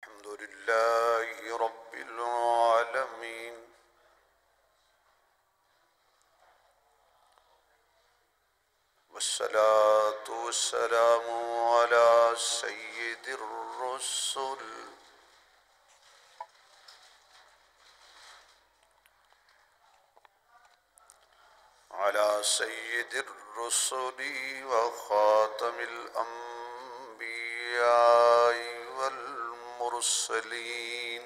الحمد لله رب العالمين، والصلاة والسلام على سيد الرسل وخاتم الأنبياء والمرسلين،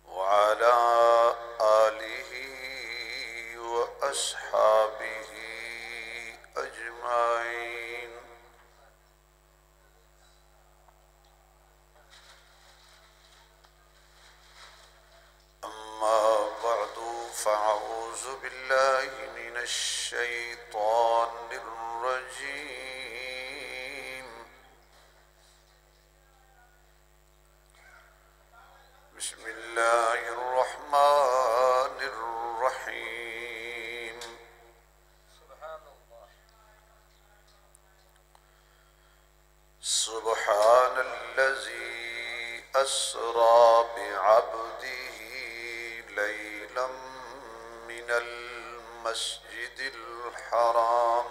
وعلى آله وأصحابه أجمعين. أما بعد، فأعوذ بالله من الشيطان الرجيم. بسم الله الرحمن الرحيم. سبحان الذي أسرى بعبده ليلا من المسجد الحرام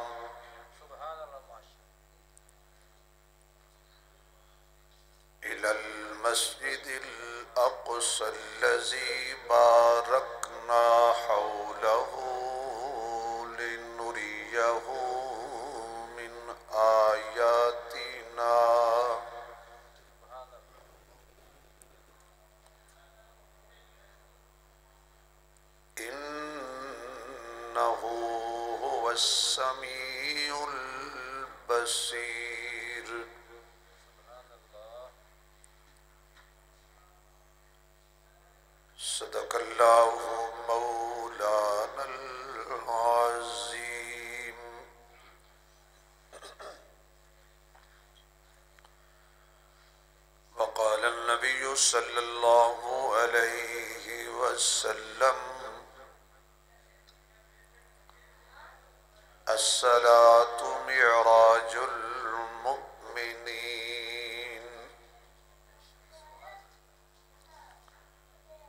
إلى المسجد الأقصى الذي باركنا حوله لنريه من آياتنا إنه هو السميع البصير. صدق الله مولانا العظيم. وقال النبي صلى الله عليه وسلم: الصلاة معراج المؤمنين.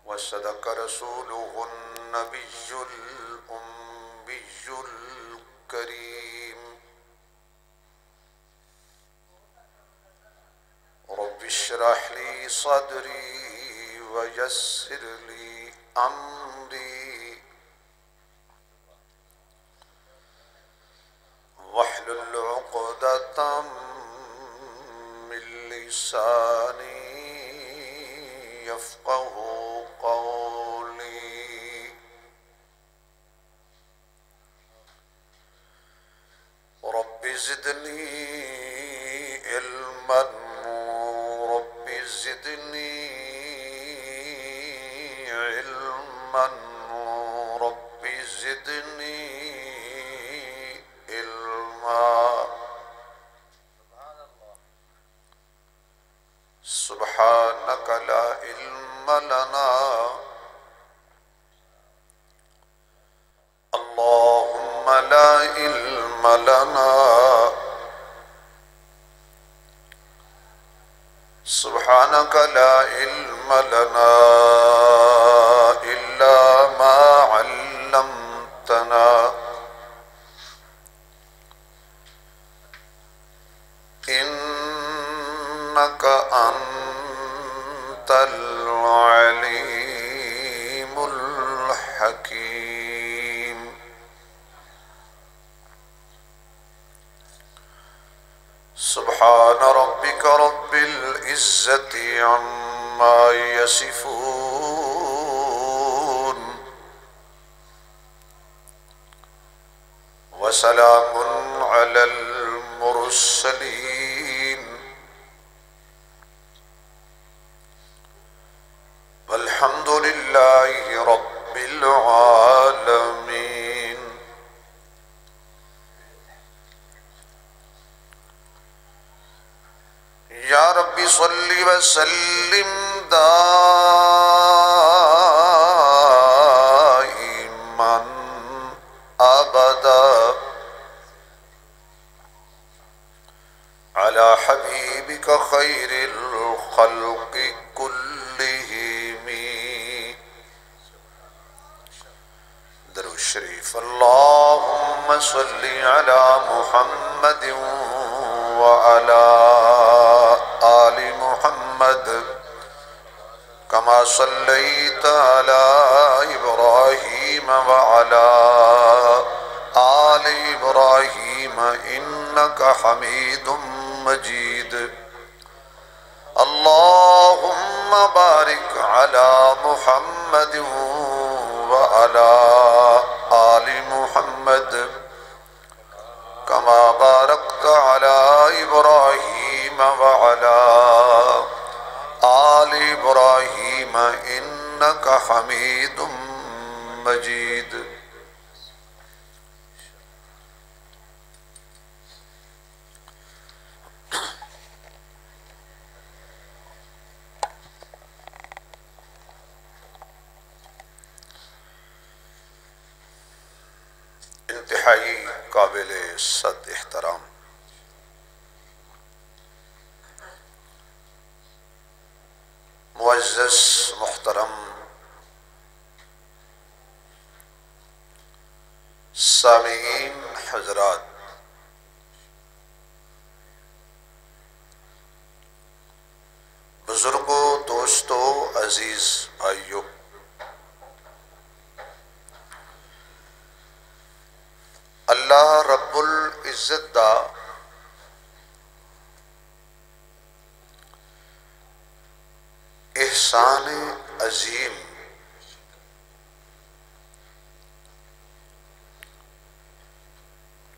وصدق رسوله النبي الأمي الكريم. رب اشرح لي صدري ويسر لي أمري واحلل عقدة من لساني يفقه قولي. رب زدني علما، رب زدني علما، رب زدني علما. سبحانك لا علم لنا، اللهم لا علم لنا. سبحانك لا علم لنا إلا ما علمتنا، إنك أنت العليم الحكيم. سبحان ربك رب العزة عما يصفون، وسلام على المرسلين، والحمد لله رب العالمين. یا رب صل وسلم دائما ابدا على حبيبك خير الخلق كلهم. درود الشريف. اللهم صل على محمد وعلى آل محمد كما صليت على إبراهيم وعلى آل إبراهيم إنك حميد مجيد. اللهم بارك على محمد وعلى آل محمد كما باركت على إبراهيم وعلى آل إبراهيم إنك حميد مجيد. انتہائی قابل صد احترام معزز محترم سامعین حضرات، بزرگوں، دوستوں، عزیز بھائیوں، اللہ رب العزت دا احسان عظیم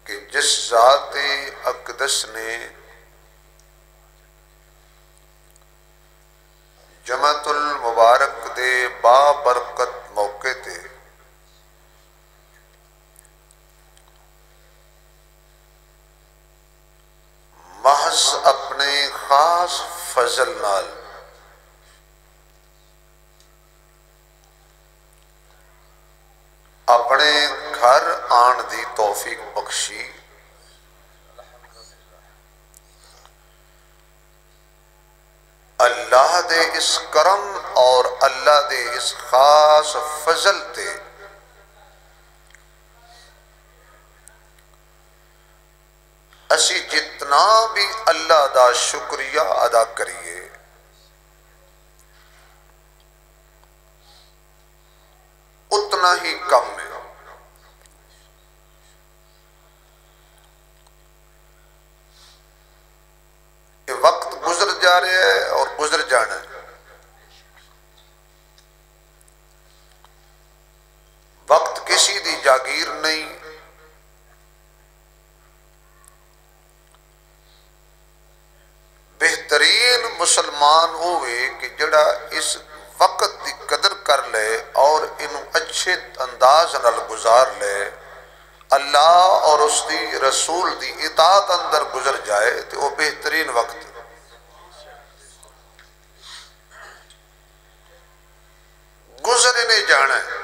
کہ جس ذات اقدس نے جمعۃ المبارک دے بابرکت موقع تے محض اپنے خاص فضل نال اپنے گھر آن دی توفیق بخشی، اللہ دے اس کرم اور اللہ دے اس خاص فضل تے اسی جتنا بھی اللہ دا شکریہ ادا کریے اتنا ہی کم ہے۔ یہ وقت گزر جا رہا ہے اور گزر جانا ہے۔ وقت کسی دی جاگیر نہیں، بہترین مسلمان ہوئے کہ جڑا اس وقت دی قدر کر لے اور انہوں اچھے انداز نال گزار لے، اللہ اور اس دی رسول دی اطاعت اندر گزر جائے تو وہ بہترین وقت ہے۔ گزر نہیں جانا ہے۔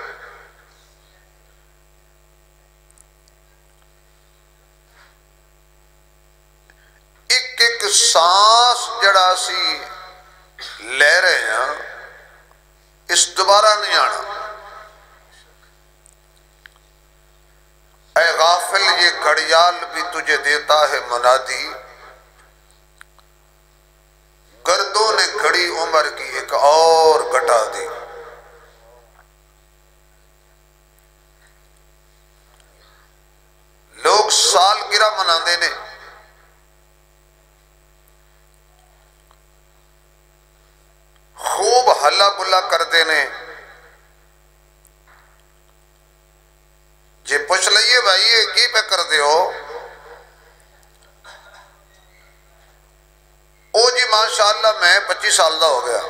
ایک ایک سانس جڑا سی لے رہے ہیں اس دوبارہ نہیں آنا۔ اے غافل یہ گھڑیال بھی تجھے دیتا ہے منادی، گردوں نے گھڑی عمر کی ایک اور گھٹا دی۔ لوگ سالگرہ مناندے نے، خوب ہلا گلا کرتے نے، جے پوچھ لئیے بھائی یہ کی پہ کر دے ہو، او جی ماشاءاللہ میں 25 سال دا ہو گیا۔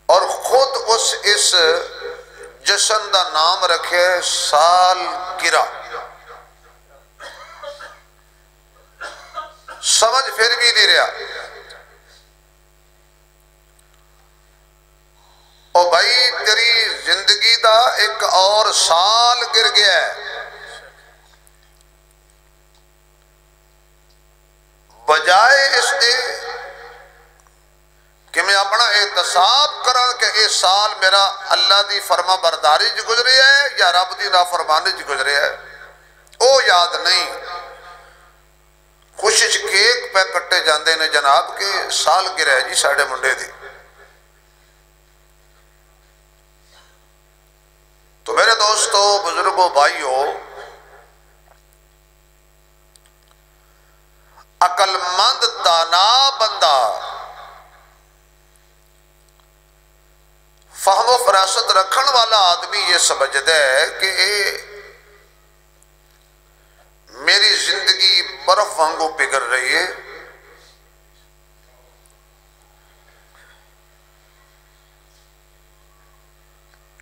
اور خود اس جشن دا نام رکھے سالگرہ۔ سمجھ پھر بھی نہیں رہا۔ او بھائی تیری زندگی دا ایک اور سال گر گیا ہے، بجائے اس دے کہ میں اپنا احتساب کرا کہ یہ سال میرا اللہ دی فرما برداری جی گزرے ہے یا رب دی نافرمانی جی گزرے ہے، او یاد نہیں، خوشش کیک پہ کٹے جاندے نے جناب کہ سال گرہ جی ساڑھے منڈے دی۔ تو میرے دوستو، بزرگوں، بھائیو، عقل مند دانا بندہ فہم و فراست رکھن والا آدمی یہ سمجھتا ہے کہ میری زندگی برف وانگو پگھل رہی ہے،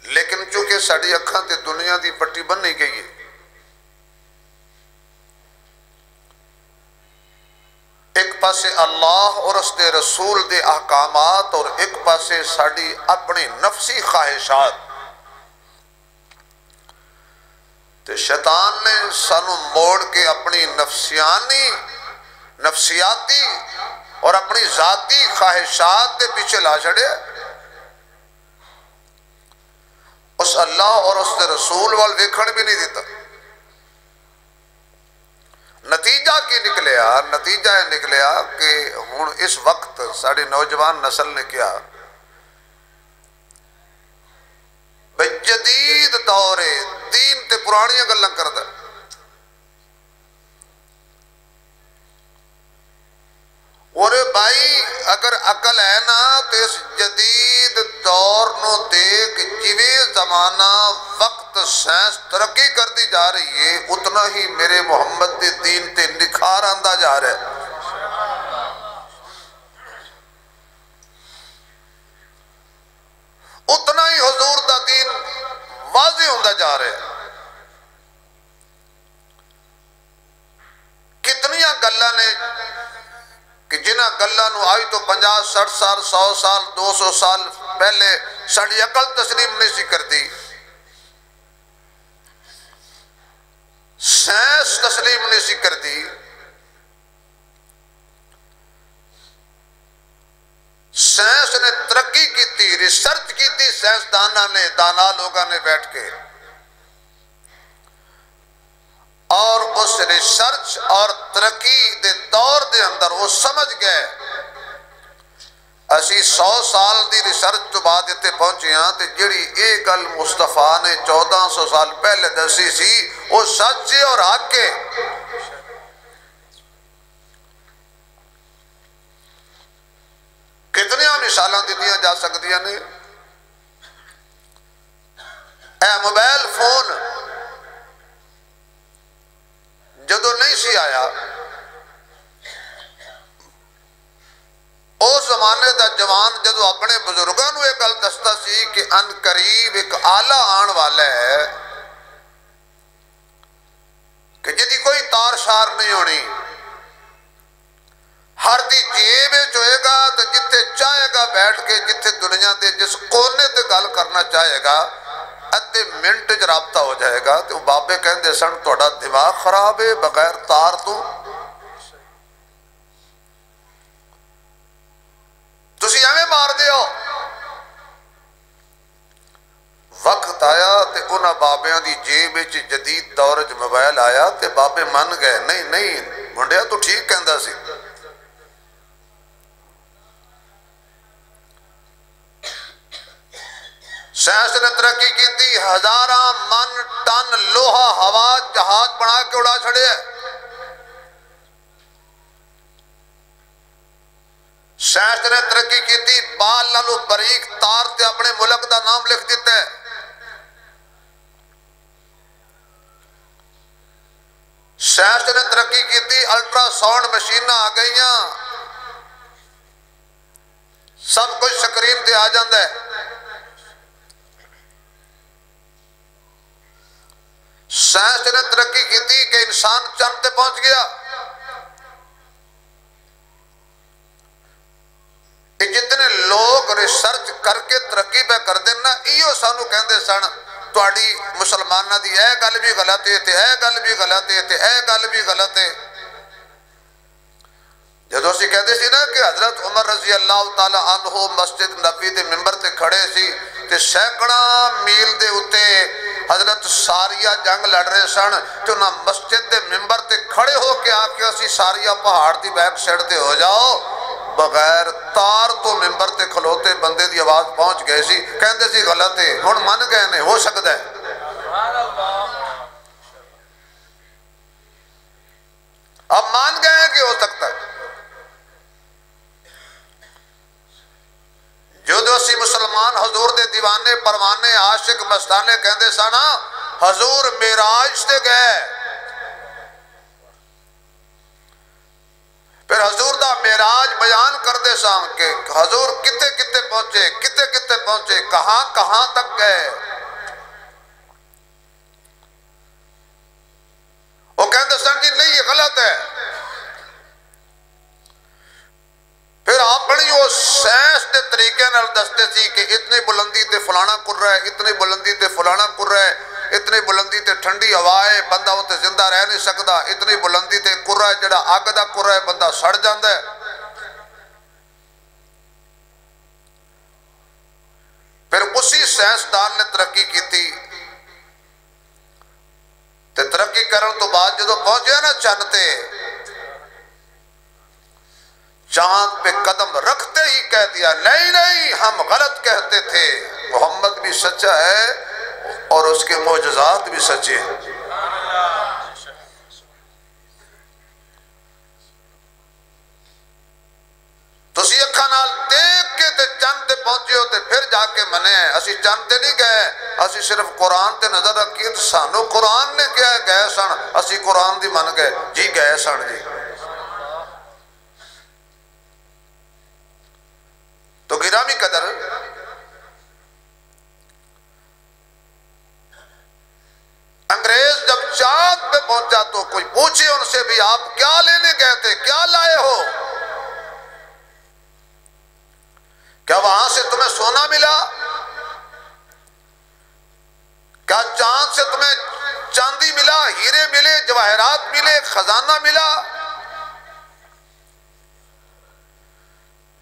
لیکن چونکہ ساڑی اکھاں تے دنیا دی پٹی بن نہیں گئی ہے، ایک پاسے اللہ اور اس دے رسول دے احکامات اور ایک پاسے ساڑی اپنی نفسی خواہشات، تے شیطان نے سانو موڑ کے اپنی نفسیاتی اور اپنی ذاتی خواہشات دے پیچھے لا چھڑے، اس اللہ اور اس دے رسول وال ویکھن بھی نہیں دیتا۔ نتیجہ کی نکلیا؟ نتیجہ یہ نکلیا کہ ہن اس وقت ساڑی نوجوان نسل نے کیا بھئی جدید دور دین تے پرانیاں گلاں کردا، اور بھائی اگر عقل ہے نا تو اس جدید دور نو دیکھ جویں زمانہ وقت سائنس ترقی کر دی جا رہی ہے اتنا ہی میرے محمد دے دین تے نکھار آندا جا رہا ہے، اتنا ہی حضور دا دین واضح ہوندا جا رہا ہے۔ کتنیاں گلاں نے کہ جنہ گلاں نو آئی تو 50 60 سال 100 سال 200 سال پہلے ساڑی عقل تسلیم نہیں سی کر دی، سائنس تسلیم نہیں سی کر دی، سائنس نے ترقی کی تھی، ریسرچ کی تھی، سائنس دانا لوگاں نے بیٹھ کے، اور اس ریسرچ اور ترقی دے دور دے اندر وہ سمجھ گئے اسی 100 سال دی ریسرچ تو بعد اتنے پہنچے ہاں تے جڑی ایک گل مصطفیٰ نے 1400 سال پہلے دسی سی وہ سچ اور حق ہے۔ کتنیاں مثالاں دیتیاں جا سکتیاں نے، اے موبائل فون جدو نہیں سی آیا اس زمانے دا جوان جدو اپنے بزرگاں نو ایک گل دستا سی کہ ان قریب ایک آلہ آن والا ہے کہ جدی کوئی تار شار نہیں ہونی، ہر دی جیب چوئے گا تو جتھے چاہے گا بیٹھ کے جتھے دنیا دے جس کونے تے گل کرنا چاہے گا ادھے منٹ جو رابطہ ہو جائے گا۔ تو بابے کہندے سن توڑا دماغ خراب ہے بغیر تار تو تسی ایویں مار دے ہو۔ وقت آیا تے انہاں بابیاں دی جیب وچ جدید دور وچ موبائل آیا تے بابے من گئے نہیں منڈیا تو ٹھیک کہندا سی۔ سائنس نے ترقی کی تھی، 1000 من ٹن لوہا ہوا جہاز بنا کے اڑا چھڑے ہے۔ سائنس نے ترقی کی تھی، بال نالو باریک تار تے اپنے ملک دا نام لکھ دیتا ہے۔ سائنس نے ترقی کی تھی، الٹرا ساؤنڈ مشینہ آ گئیاں، سب کچھ سکرین تے آ جاندہ ہے۔ سائنس نے ترقی کی تھی کہ انسان چاند تے پہنچ گیا۔ جتنے لوگ ریسرچ کر کے ترقی پہ کر دے سانو کہندے سن تہاڈی مسلماناں دی اے گل بھی غلط ہے تے اے گل بھی غلط ہے تے اے گل بھی غلط ہے۔ جدو اسی کہتے سی نا کہ حضرت عمر رضی اللہ تعالیٰ عنہ مسجد نبی دے ممبر تے کھڑے سی تے سینکڑاں میل دے اتے حضرت ساریہ جنگ لڑ رہے سن تے انہاں مسجد دے ممبر تے کھڑے ہو کے آکے اسی ساریہ پہاڑ دی بیک سائڈ تے ہو جاؤ، بغیر تار تو ممبر تے کھلوتے بندے دی آواز پہنچ گئے سی، کہندے سی غلط ہے، ہن من گئے نے ہو سکتا ہے۔ اب مان گئے ہیں کہ ہو سکتا ہے۔ جو اسی مسلمان حضور دے دیوانے پروانے عاشق مستانے کہندے سانا حضور معراج تے گئے، پھر حضور دا معراج بیان کر دے سان کہ حضور کتے کتے پہنچے، کتے کتے پہنچے، کہاں کہاں تک گئے۔ وہ کہندے سان جی نہیں یہ غلط ہے۔ پھر اپنی وہ سائنس دے طریقے نال دستے سی کہ اتنی بلندی تے فلانا کر رہا ہے، اتنی بلندی تے فلانا کر رہا ہے، اتنی بلندی تے ٹھنڈی ہوا ہے بندہ اتنے زندہ رہ نہیں سکتا، اتنی بلندی تے کر رہا ہے جڑا اگ دا کر رہا ہے بندہ سڑ جاندا ہے۔ پھر اسی سائنسدان نے ترقی کی تھی تے ترقی کرن تو بعد جدو پہنچے نا چند تے چاند پہ قدم رکھتے ہی کہہ دیا نہیں نہیں ہم غلط کہتے تھے، محمد بھی سچا ہے اور اس کے معجزات بھی سچے ہیں۔ تو اسی اکھا نال دیکھ کے تے چند تے پہنچے ہوتے پھر جا کے منے ہیں، اسی چند تے نہیں گئے، اسی صرف قرآن تے نظر رکھی تو سانو قرآن نے کیا ہے گئے سن، اسی قرآن دی من گئے جی گئے سن جی۔ تو گرامی قدر انگریز جب چاند پہ پہنچا تو کوئی پوچھے ان سے بھی آپ کیا لینے گئے تھے، کیا لائے ہو، کیا وہاں سے تمہیں سونا ملا، کیا چاند سے تمہیں چاندی ملا، ہیرے ملے، جواہرات ملے، خزانہ ملا،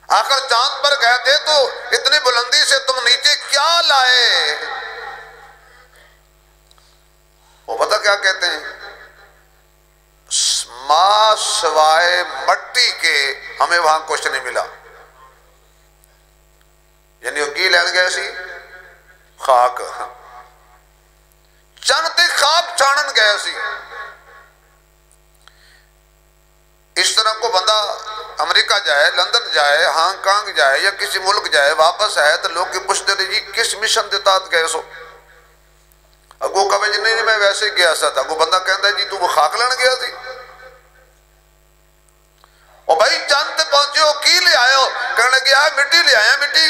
آخر چاند پر گئے تھے تو اتنی بلندی سے تم نیچے کیا لائے۔ وہ پتہ کیا کہتے ہیں، ماں سوائے مٹی کے ہمیں وہاں کچھ نہیں ملا، یعنی وہ کی لین گئے سی خاک، چند خواب چھانن گئے سی۔ اس طرح کو بندہ امریکہ جائے، لندن جائے، ہانگ کانگ جائے یا کسی ملک جائے، واپس آئے تو لوگ کی پوچھتے رہے جی کس مشن دے تحت گئے سو، اگو کہے جی نہیں میں ویسے گیا سا تھا، اگو بندہ کہتا ہے جی تو وہ خاک لین گیا تھی، اور بھائی چند تے پہنچے ہو کی لے آئے ہو، کہنے لگے آئے مٹی لے آئے، مٹی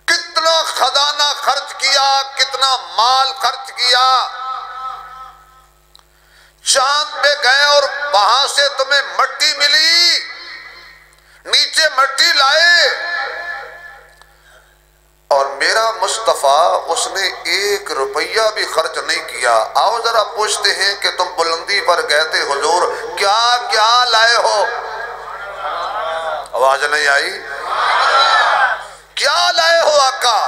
کتنا خزانہ خرچ کیا، کتنا مال خرچ کیا، چاند پہ گئے اور وہاں سے تمہیں مٹی ملی، نیچے مٹی لائے، اور میرا مصطفیٰ اس نے 1 روپیہ بھی خرچ نہیں کیا۔ آؤ ذرا پوچھتے ہیں کہ تم بلندی پر گئے تھے حضور کیا کیا لائے ہو، آواز نہیں آئی، کیا لائے ہو آقا؟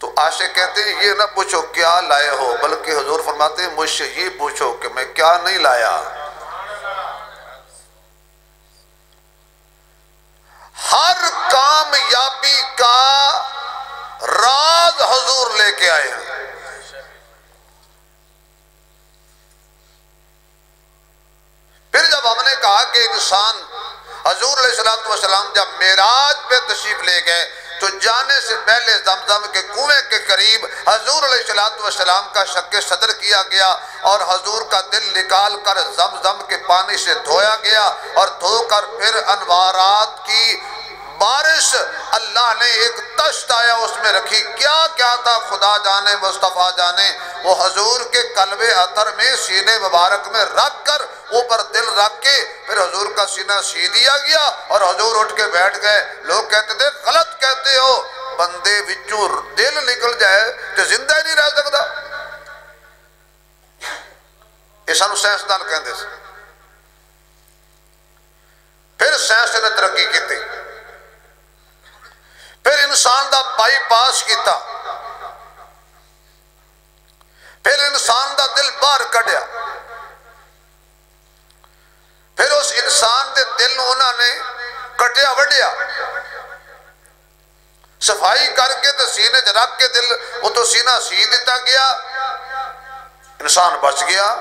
تو عاشق کہتے ہیں یہ نہ پوچھو کیا لائے ہو، بلکہ حضور فرماتے ہیں مجھ سے یہ پوچھو کہ میں کیا نہیں لایا۔ ہر کامیابی کا راز حضور لے کے آئے ہیں۔ پھر جب ہم نے کہا کہ انسان حضور علیہ السلام جب معراج پہ تشریف لے گئے تو جانے سے پہلے زمزم کے کنویں کے قریب حضور علیہ السلام کا شق صدر کیا گیا اور حضور کا دل نکال کر زمزم کے پانی سے دھویا گیا اور دھو کر پھر انوارات کی بارش اللہ نے ایک تشت آیا اس میں رکھی، کیا کیا تھا خدا جانے مصطفیٰ جانے، وہ حضور کے قلب عطر میں سینے مبارک میں رکھ کر اوپر دل رکھ کے پھر حضور کا سینہ سی دیا گیا اور حضور اٹھ کے بیٹھ گئے. لوگ کہتے تھے غلط کہتے ہو, بندے وچوں دل نکل جائے تو زندہ ہی نہیں رہ سکتا. یہ سانو سائنسدان کہندے سے. پھر سائنس نے ترقی کی, پھر انسان دا بائی پاس کیتا, پھر انسان دا دل باہر کڈیا, پھر اس انسان دے دل انہوں نے کٹیا وڈیا, صفائی کر کے تو سینے چ رکھ کے دل وہ تو سینہ سی دیتا گیا, انسان بچ گیا.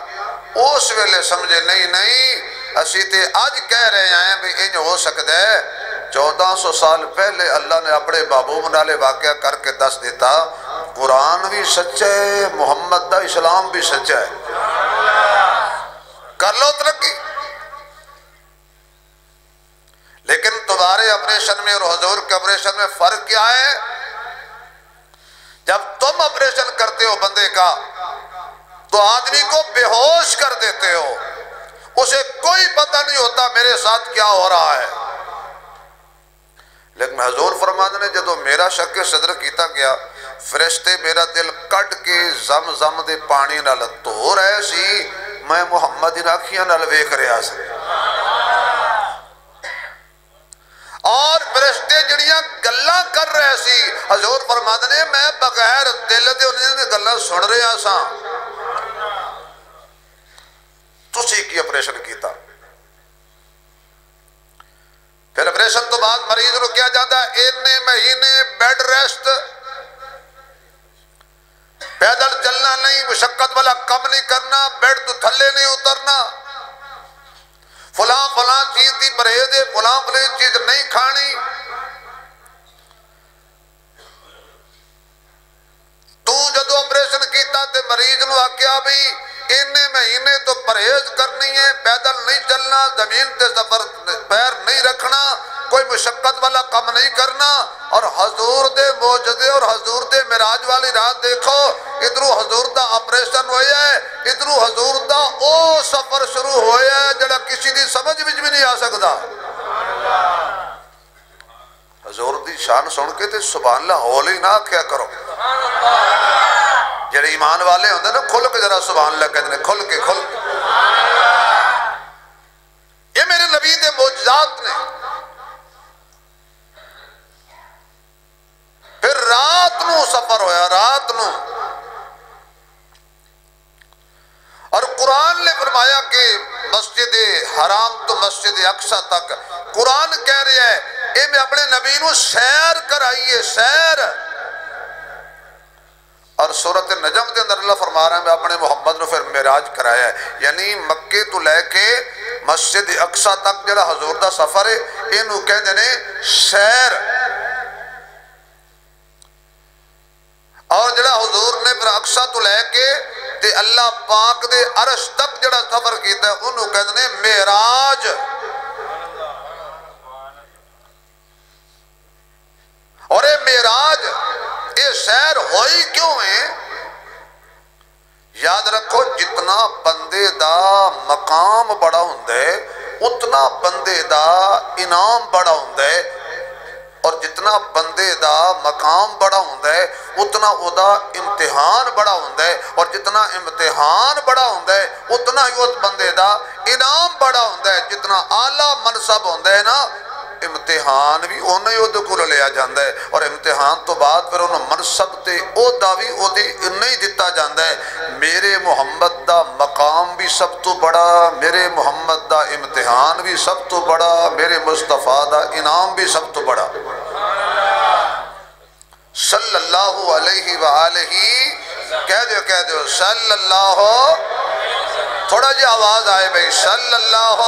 اس ویلے سمجھے نہیں اسی تے آج کہہ رہے ہیں بھی انج ہو سکتا ہے. 1400 سال پہلے اللہ نے اپنے محبوب نالے واقعہ کر کے دس دیتا, قرآن بھی سچا ہے, محمد دا اسلام بھی سچا ہے. کر لو ترقی. لیکن تمہارے آپریشن میں اور حضور کے آپریشن میں فرق کیا ہے؟ جب تم آپریشن کرتے ہو بندے کا تو آدمی کو بے ہوش کر دیتے ہو, اسے کوئی پتہ نہیں ہوتا میرے ساتھ کیا ہو رہا ہے. لیکن حضور فرماتے نے جدو میرا شک صدر کیتا گیا, فرشتے میرا دل کٹ کے زم زم دے پانی نال دھو رہے سی, میں محمد دی اکھیاں نال ویکھ رہا سی. اور فرشتے جڑیاں گلاں کر رہے سی, حضور فرماتے نے میں بغیر دل دے انہاں دی گلاں سن رہا سا. تسی کی آپریشن کیتا. پھر آپریشن تو بعد مریض کو کیا جاتا ہے, 1 مہینے بیڈ ریسٹ, پیدل چلنا نہیں, مشقت والا کم نہیں کرنا, بیڈ تو تھلے نہیں اترنا, فلاں چیز دی پرہیز ہے, فلاں چیز نہیں کھانی. تو جدو آپریشن کیتا تے مریض نو آکھیا بھی 1 مہینے تو پرہیز کرنی ہے, پیدل نہیں چلنا, زمین تے سفر پیر نہیں رکھنا, کوئی مشقت والا کم نہیں کرنا. اور حضور دے معجزے اور حضور دے معراج والی رات دیکھو, ادھروں حضور دا آپریشن ہویا ہے, ادھروں حضور دا او سفر شروع ہویا ہے جڑا کسی دی سمجھ وچ بھی نہیں آ سکتا. حضور دی شان سن کے تے سبحان اللہ ہول ہی نہ کیا کرو. جڑے ایمان والے ہوندے نا کھل کے ذرا سبحان اللہ کہتے ہیں, کھل کے. یہ میرے نبی دے معجزات نے. پھر رات نو سفر ہویا, رات نو, اور قرآن نے فرمایا کہ مسجد حرام تو مسجد اقصی تک قرآن کہہ رہا ہے اے میں اپنے نبی نو سیر کرائیے, سیر. اور سورۃ النجم کے اندر اللہ فرما رہا ہے میں اپنے محمد نے پھر معراج کرایا ہے, یعنی مکے تو لے کے مسجد اقصی تک جڑا حضور دا سفر ہے اینو کہندے نے سیر. اور جڑا حضور نے پھر اقصی تو لے کے تے اللہ پاک دے عرش تک جڑا سفر کیتا ہے انہوں کہندے نے معراج. اور اے معراج اے سیر ہوئی کیوں ہے؟ یاد رکھو جتنا بندے دا مقام بڑا ہوندے اتنا بندے دا انعام بڑا ہوندے, اور جتنا بندے دا مقام بڑا ہوندے اتنا او دا امتحان بڑا ہوندے, اور جتنا امتحان بڑا ہوندے اتنا ہی اس بندے دا انعام بڑا ہوندے. جتنا اعلیٰ منصب ہوندے نا امتحان بھی انہوں ہی وہ کو لیا جاندہ ہے, اور امتحان تو بعد پھر انہوں منصب تے او دا بھی او دی نہیں دیتا جاندہ ہے. میرے محمد دا مقام بھی سب تو بڑا, میرے محمد دا امتحان بھی سب تو بڑا, میرے مصطفیٰ دا انعام بھی سب تو بڑا. صلی اللہ علیہ وآلہ کہہ دو صلی اللہ, تھوڑا جی آواز آئے بھئی, صلی اللہ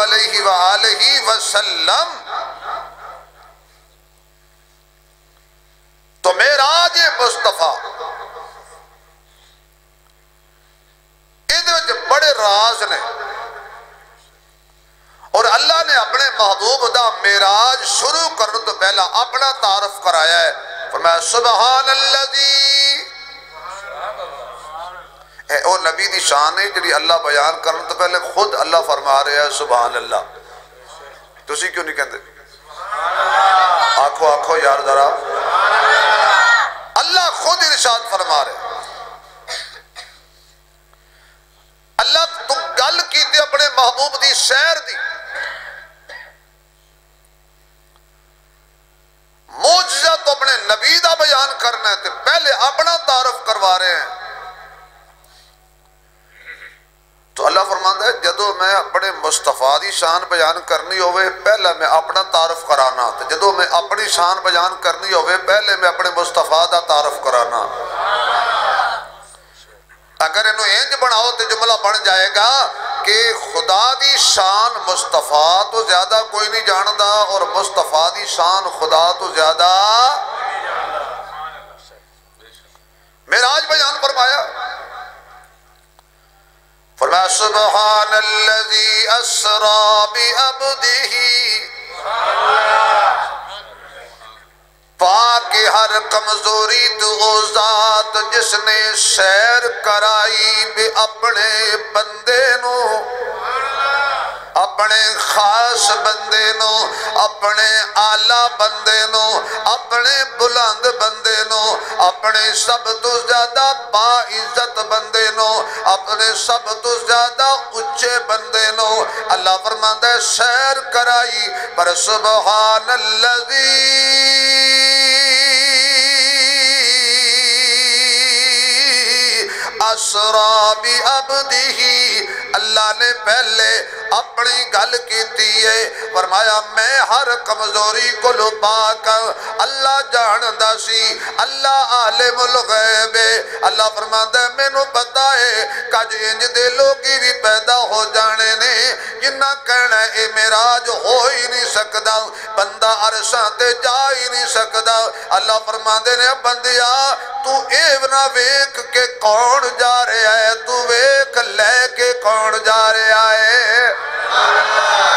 علیہ وآلہ وسلم. تو معراج مصطفیٰ ادھر بڑے راز نے, اور اللہ نے اپنے محبوب دا معراج شروع کرنے تو پہلا اپنا تعارف کرایا ہے. فرمایا سبحان الذی, وہ نبی دی شان ہے جڑی اللہ بیان کرنے تو پہلے خود اللہ فرما رہے ہیں سبحان اللہ. تسی کیوں نہیں کہتے؟ آنکھو آنکھو یار ذرا. اللہ خود ارشاد فرما رہے. اللہ تو گل کیتے اپنے محبوب دی سیر دی، معجزہ تو اپنے نبی دا بیان کرنا ہے تو پہلے اپنا تعارف کروا رہے ہیں. تو اللہ فرماتا ہے جدو میں اپنے مصطفیٰ دی شان بیان کرنی ہوئے پہلے میں اپنا تعارف کرانا، تو جدو میں اپنی شان بیان کرنی ہوئے پہلے میں اپنے مصطفیٰ دا تعارف کرانا. اگر انہوں انج بناؤ تو جملہ بن جائے گا کہ خدا دی شان مصطفیٰ تو زیادہ کوئی نہیں جاندا اور مصطفیٰ دی شان خدا تو زیادہ. معراج بیان فرمایا، فرمایا سبحان الذی اسری بعبدہ، پاک ہر کمزوری تو ذات جس نے سیر کرائی بے اپنے بندے نو، اپنے خاص بندے نو، اپنے آلہ بندے نو، اپنے بلند بندے نو، اپنے سب تو زیادہ با عزت بندے نو، اپنے سب تو زیادہ اچھے بندے نو اللہ فرماتا ہے سیر کرائی. پر سبحان الذی اسری بعبدہ، اللہ نے پہلے اپنی گل کیتی ہے. فرمایا میں ہر کمزوری کو لپا کر اللہ جاندا سی، اللہ عالم الغیب ہے. اللہ فرماتا ہے میں نو پتا ہے کج انج دے لوگی بھی پیدا ہو جانے نے جنہ کہنا اے معراج ہو ہی نہیں سکدا، بندہ عرشاں تے جا ہی نہیں سکدا. اللہ فرماندے نے بندیا تو اے نہ ویکھ کے کون جا رہا ہے، تو ویکھ لے کے کون جا رہا ہے.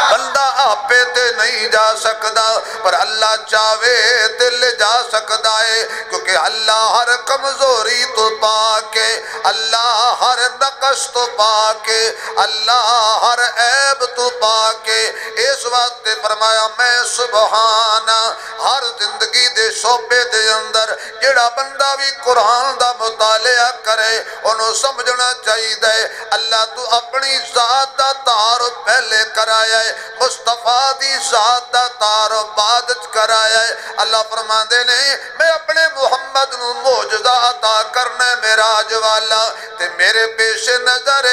بندہ آپے تے نہیں جا سکدا پر اللہ چاہے تے لے جا سکدا ہے، کیونکہ اللہ ہر کمزوری تو پاک ہے، اللہ ہر نقص تو پاک ہے، اللہ ہر عیب تو پاک ہے. اس وقت فرمایا میں سبحان ہر زندگی دے شعبے دے اندر جڑا بندہ بھی قرآن دا مطالعہ کرے انہوں سمجھنا چاہیے اللہ تو اپنی ذات دا تعارف پہلے کرایا ہے، مصطفیٰ دی ذات دا تعارف بعد کرایا ہے. اللہ فرماندے نے میں اپنے محمد نو معجزہ عطا کرنا ہے معراج والا، تے میرے پیش نظر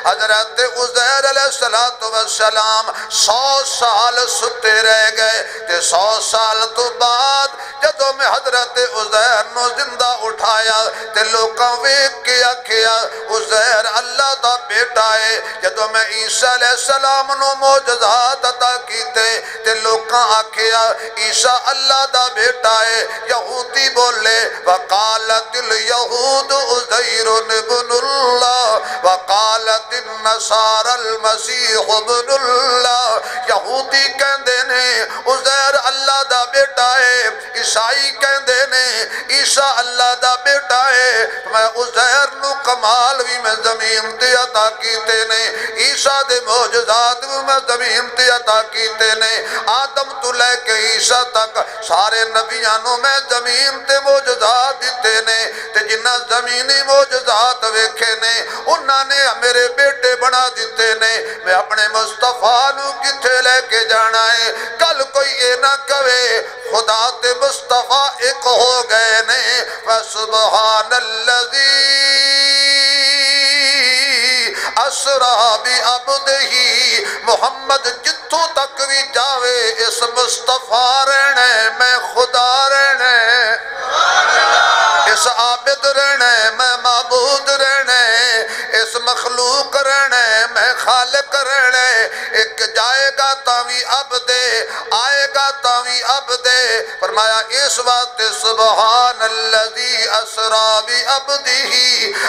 حضرت عزیر علیہ السلام 100 سال ستے رہ گئے، تے 100 سال تو بعد جدو میں حضرت عزیر نو زندہ اٹھایا تے لوکاں ویکھ کے آکھیا عزیر اللہ دا بیٹا ہے. جدو میں عیسیٰ علیہ السلام نو معجزات عطا کیتے تے لوکاں آکھیا عیسیٰ اللہ دا بیٹا ہے. یہودی بولے وقالت الیہود عزیر ابن اللہ وقالت النصارى المسیح ابن اللہ. یہودی کہندے نے عزیر اللہ دا بیٹا ہے، عیسائی کہندے نے عیسیٰ اللہ دا بیٹا ہے. میں عزیر نو کمال بھی میں زمین تے عطا کیتے نے، عیسیٰ دے معجزات بھی میں زمین تے عطا کیتے نے. آدم تو لے کے عیسیٰ تک سارے نبیانوں میں زمین تے معجزات دیتے نے، تے جنہ زمینی معجزات ویکھے نے انہاں نے میرے بیٹے بنا دیتے نے. میں اپنے مصطفیٰ نو کتھے لے کے جانا ہے؟ کل کوئی یہ نہ کہے خدا تے مصطفیٰ ایک ہو گئے نے. فسبحان الذی اسری بعبدہ، محمد جتھوں تک بھی جاوے اس مصطفیٰ رہنے میں خدا رہنے، اس عابد رہنے میں معبود رہنے، اس مخلوق رہنے میں خالق رہنے. ایک جائے گا تاوی اب دے آئے گا تاوی اب دے فرمایا اس وقت سبحان الذی اسرا بی عبدہ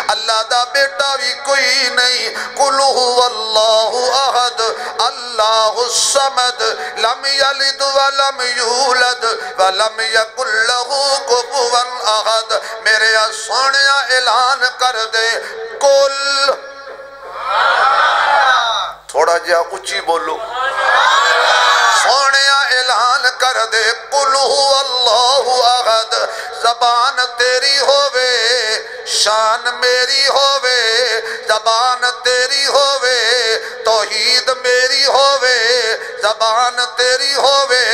اللہ دا بیٹا بھی کوئی نہیں قل هو اللہ احد اللہ الصمد لم یلد ولم یولد ولم یکن لہ کفوا احد میرے سونیا اعلان کر دے کل تھوڑا جہا اچھی بولو سونیا اعلان کر دے قل هو اللہ احد زبان تیری ہووے شان میری ہووے زبان تیری ہووے توحید میری ہووے زبان تیری ہووے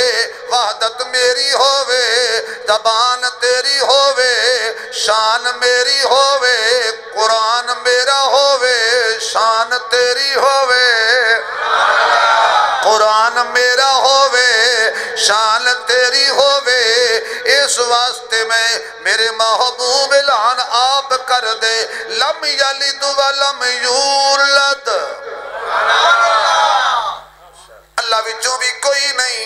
وحدت میری ہووے زبان تیری ہووے شان میری ہووے قرآن میرا ہووے شان تیری ہووے قرآن میرا ہووے شان تیری ہووے اس واسطے میں میرے محبوب اعلان آپ کر دے لم یلد ولم یولد اللہ وچوں بھی کوئی نہیں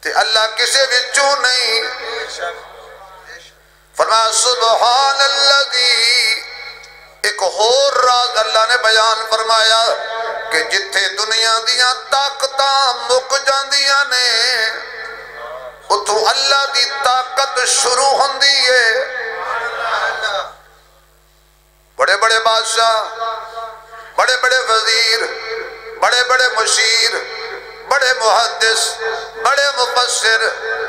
تے اللہ کسے وچوں نہیں فرمایا سبحان الذی ایک اور راز اللہ نے بیان فرمایا کہ جتھے دنیا دیاں طاقتاں مک جاندیاں نے اتھو اللہ دی طاقت شروع ہوندی ہے بڑے بڑے بادشاہ بڑے بڑے وزیر بڑے بڑے مشیر بڑے محدث بڑے مفسر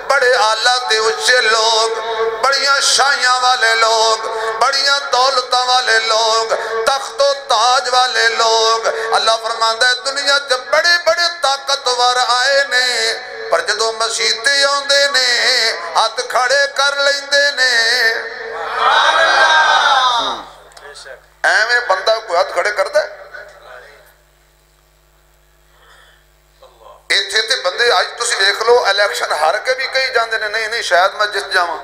بڑے اعلیٰ تے اچھے لوگ بڑیاں شائیاں والے لوگ بڑیاں دولتاں والے لوگ تخت و تاج والے لوگ اللہ فرماندہ ہے دنیا جب بڑے بڑے طاقتور آئے نے پر جدو مسیحتے ہوندے نے ہاتھ کھڑے کر لیندے نے ایویں بندہ کوئی ہاتھ کھڑے کر دے ایتھے تے بندے آج تسی دیکھ لو الیکشن ہار کے بھی کئی جاندے نے نہیں شاید میں جت جاواں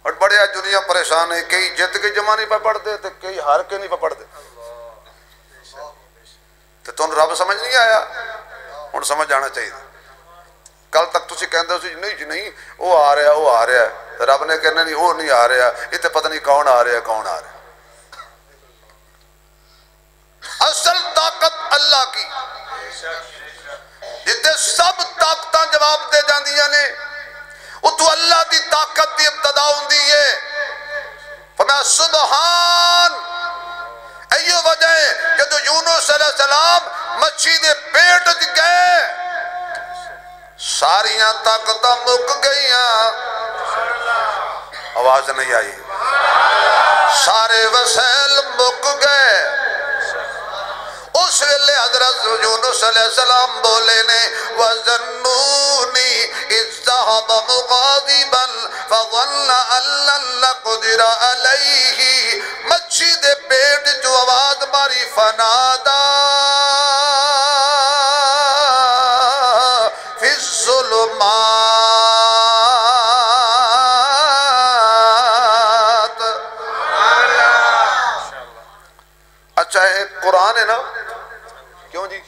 اور بڑے آج دنیا پریشان ہے کئی جت کے جمع نہیں پہ پڑھ دے تے کئی ہار کے نہیں پہ پڑھ دے تے تو رب سمجھ نہیں آیا ان سمجھ جانا چاہیے کل تک تسی کہندے ہو نہیں وہ آ رہا ہے رب نے کہنا نہیں وہ نہیں آ رہا یہ تے پتہ نہیں کون آ رہا اصل طاقت اللہ کی جتے سب طاقتاں جواب دے جاندیاں نے اتو اللہ دی طاقت دی ابتدا ہوندی ہے فرمایا سبحان ایو وجہ ہے جدو یونس علیہ السلام مچھی دے پیٹ وچ گئے ساریاں طاقتاں مک گئیاں آواز نہیں آئی سارے وسائل مک گئے اس ویلے حضرت یونس علیہ السلام بولے نے وَظَنُّونِي إِذْ ذَهَبَ مُغَاضِبًا فَظَنَّ أَن لَّن نَّقْدِرَ عَلَيْهِ مچھی دے پیٹ جو آواز ماری فنادا فِي الظُّلُمَاتِ اچھا ہے قرآن ہے نا کیوں جی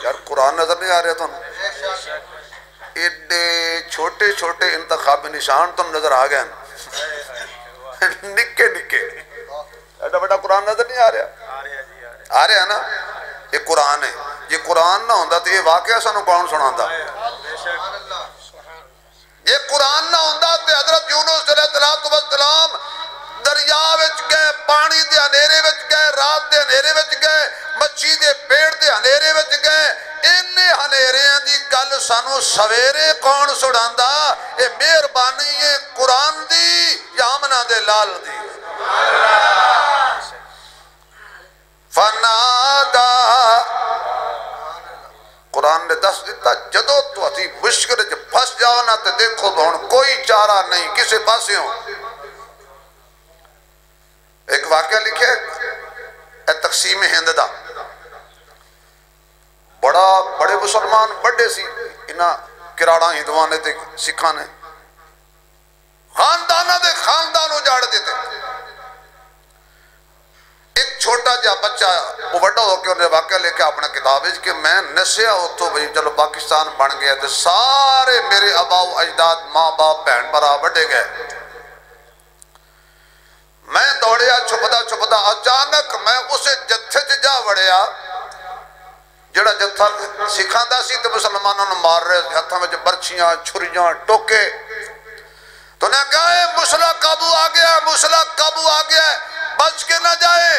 یار قرآن نظر نہیں آ رہا تو ایڈے چھوٹے چھوٹے انتخابی نشان تو نظر آ گئے نکے نکے ایڈا بڑا قرآن نظر نہیں آ رہا آ رہا ہے نا یہ قرآن ہے یہ قرآن نہ ہوندہ تو یہ واقعہ سانو کون سناندہ یہ قرآن نہ ہوندہ تو حضرت یونس علیہ السلام دریا وچ گئے پانی دے اندھیرے وچ گئے رات دے اندھیرے وچ گئے مچھی دے پیڑ دے اندھیرے وچ گئے انہیں اندھیریاں دی گل سانو سویرے کون سڑاندا اے مہربانی ہے قرآن دی یا آمنہ دے لال دی فنادا قرآن نے دس دیتا جدو تو اسی مشکل جب پھس جاؤ نا تے دیکھو بہن کوئی چارہ نہیں کسے پاسے ہوں ایک واقعہ لکھے اے تقسیم ہند دا بڑے مسلمان بڑے سی انہاں کراڑا ہندوانے تے سکھانے خاندانہ دے خاندان اجاڑ دیتے ایک چھوٹا جا بچہ وہ بڑا ہو کے انہیں واقعہ لے کے اپنا کتاب ہے کہ میں نسیا اتو بھئی چلو پاکستان بن گیا تو سارے میرے ابا و اجداد ماں باپ بہن برا بڑھے گئے. میں دوڑیا چھپتا چھپتا اچانک میں اسے جتھے جا وڑیا جڑا جتھا سکھاندا سی تے مسلمانوں نے مار رہے ہاتھوں میں برچیاں چھریاں ٹوکے. تو نے کہا ہے مسلح قابو آ گیا ہے، مسلح قابو آ گیا ہے، بچ کے نہ جائے.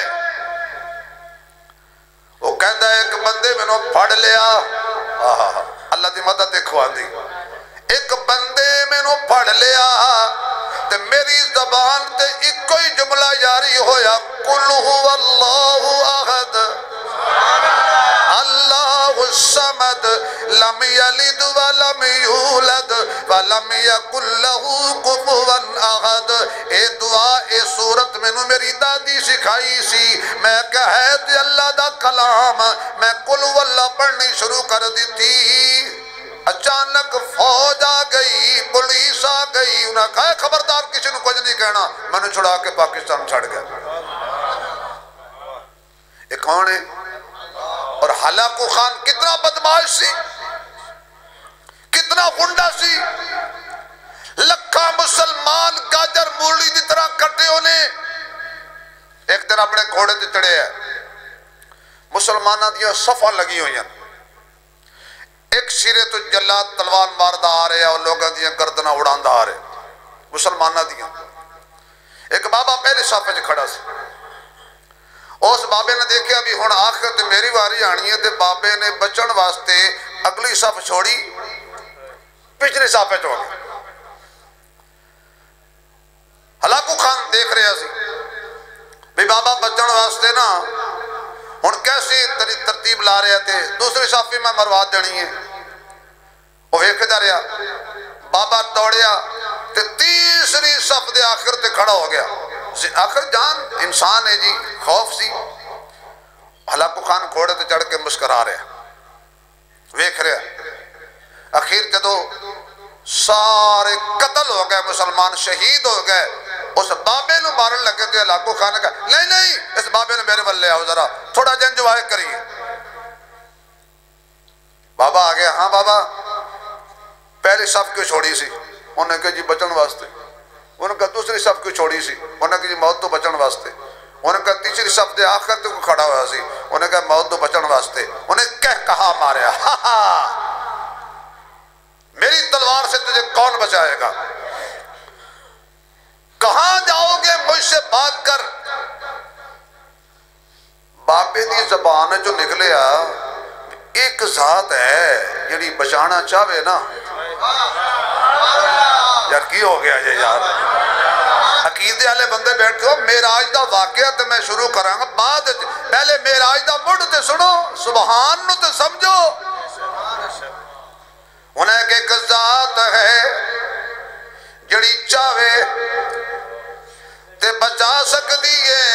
وہ کہتا ہے ایک بندے میں نو پھڑ لیا. اللہ دی مدد دیکھو آندھی. ایک بندے میں نو پھڑ لیا تے میری زبان تے ایک کوئی جملہ جاری ہویا قل هو اللہ احد اللہ الصمد لم یلد ولم یولد ولم یکن له کفوا احد. اے دعا اے سورت میں نو میری دادی سکھائی سی. میں کہے تے اللہ دا کلام میں قل واللہ پڑھنی شروع کر دی تھی. اچانک فوج آ گئی، پولیس آ گئی. انہوں نے کہا خبردار کسی نے کچھ نہیں کہنا. میں نے چھڑا کے پاکستان چھڑ گیا. یہ کون ہے؟ اور ہلاکو خان کتنا بدماش سی، کتنا غنڈا سی. لکھا مسلمان گاجر مولی دی طرح کٹے انہیں. ایک دن اپنے گھوڑے تے چڑھے ہیں، مسلمانہ دیا صفحہ لگی ہوئی ہیں. ایک سرے تو جلاد تلوار ماردہ آ رہے ہیں اور لوگاں دیا گردنہ اڑاندہ آ رہے ہیں مسلمانہ دیا. ایک بابا پہلے صفحے سے کھڑا سی. اس بابے نے دیکھے ابھی ہون آخر تے میری واری آنی ہے تے بابے نے بچن واسطے اگلی صف چھوڑی پچھلی صفحے چھوڑ. ہلاکو خان دیکھ رہے سی بھی بابا بچن واسطے نا ہن کیسی ترتیب لا رہے تھے. دوسری صفحے میں مرواد دینی ہے. وہ ویکھدا رہا. بابا دوڑیا تے تیسری صف دے آخر تے کھڑا ہو گیا. آخر جان انسان ہے جی، خوف سی. ہلاکو خان گھوڑے تے چڑھ کے مسکرا رہے ویکھ رہے. اخیر جدو سارے قتل ہو گئے، مسلمان شہید ہو گئے، اس بابے نو مارن لگے تو ہلاکو خان نے کہا نہیں نہیں اس بابے نے میرے ول لے آؤ ذرا تھوڑا جنجوائے کریے. بابا آ گیا. ہاں بابا پہلی صف کیوں چھوڑی سی؟ انہوں نے کہا جی بچن واسطے. انہوں نے کہا دوسری صف کیوں چھوڑی سی؟ انہوں نے کہا جی موت تو بچن واسطے. انہوں نے کہا تیسری صف دے آخر تے کو کھڑا ہوا سی. انہوں نے کہا موت تو بچن واسطے. انہوں نے کہا ماریا میری تلوار سے تجھے کون بچائے گا؟ کہاں جاؤ گے مجھ سے بات کر؟ بابے دی زبان جو نکلے ایک ذات ہے جڑی بچانا چاہے نا. یار کی ہو گیا یہ یار؟ عقیدے والے بندے بیٹھتے ہو. معراج دا واقعہ تے میں شروع کراں گا بعد. پہلے معراج دا مڈ تے سنو، سبحان نو تے سمجھو. انہیں کہ ایک ذات ہے جڑی چاہے تے بچا سکتی ہے.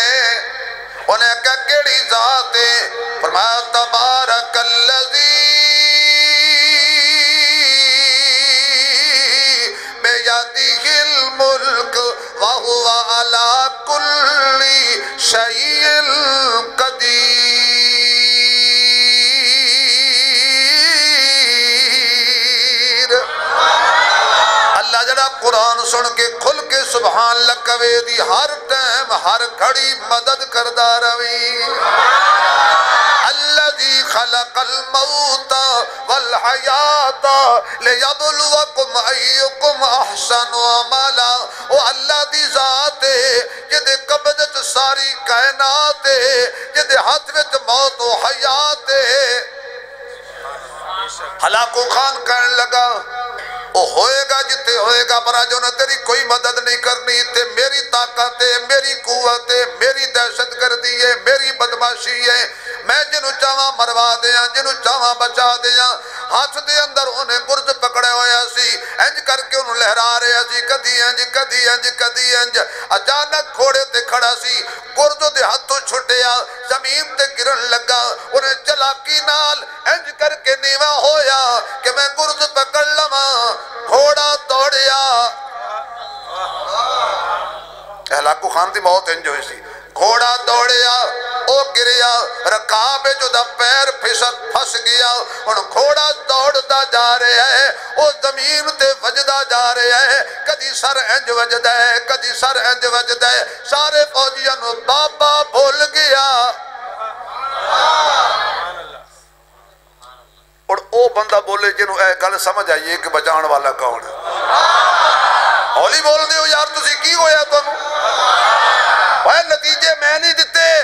انہیں کہ کیڑی ذات ہے؟ فرمایا تبارک الذی بیدہ الملک وہو علی کل شیء قدیر. اللہ جڑا قرآن سن کے کھل کے سبحان لکوے دی ہر ٹائم ہر گھڑی مدد کردہ روی. الذی خلق الموت والحیات لیبلوکم ایکم احسن عملا. وہ اللہ دی ذات ہے جدے قبضت ساری کائنات ہے، جدے ہاتھ وچ موت و حیات ہے. ہلاکو خان کہنے لگا وہ ہوئے گا جتے ہوئے گا، برا جو نہ تیری کوئی مدد نہیں کرنی. تے میری طاقت ہے، میری قوت ہے، میری دہشت گردی ہے، میری بدماشی ہے. میں جنہوں چاہاں مروا دیاں، جنہوں چاہاں بچا دیاں. ہاتھ دے اندر انہیں گرز پکڑے ہویا سی، انج کر کے انہوں لہرا رہے سی، کدی انج کدی انج کدی انج. اچانک گھوڑے تے کھڑا سی، گرز دے ہاتھوں چھٹیا، زمین تے گرن لگا. انہیں چلاکی نال انج کر کے نیواں ہویا کہ میں گرز پکڑ لواں. گھوڑا دوڑیا. ہلاکو خان دی موت انج ہوئی سی. گھوڑا دوڑیا او گریا رکاب جو دا پیر پھس گیا ان گھوڑا دوڑدا جا رہا ہے او زمین تے وجدا جا رہا ہے کدی سر انج وجدا ہے کدی سر انج وجدا ہے سارے فوجیاں نو بابا بھول گیا اور او بندہ بولے جنہوں اے گل سمجھ آئیے کہ بچان والا کون ہے ہولی بول دے ہو یار تسی کی ہویا تم وہ نتیجے میں نہیں دیتے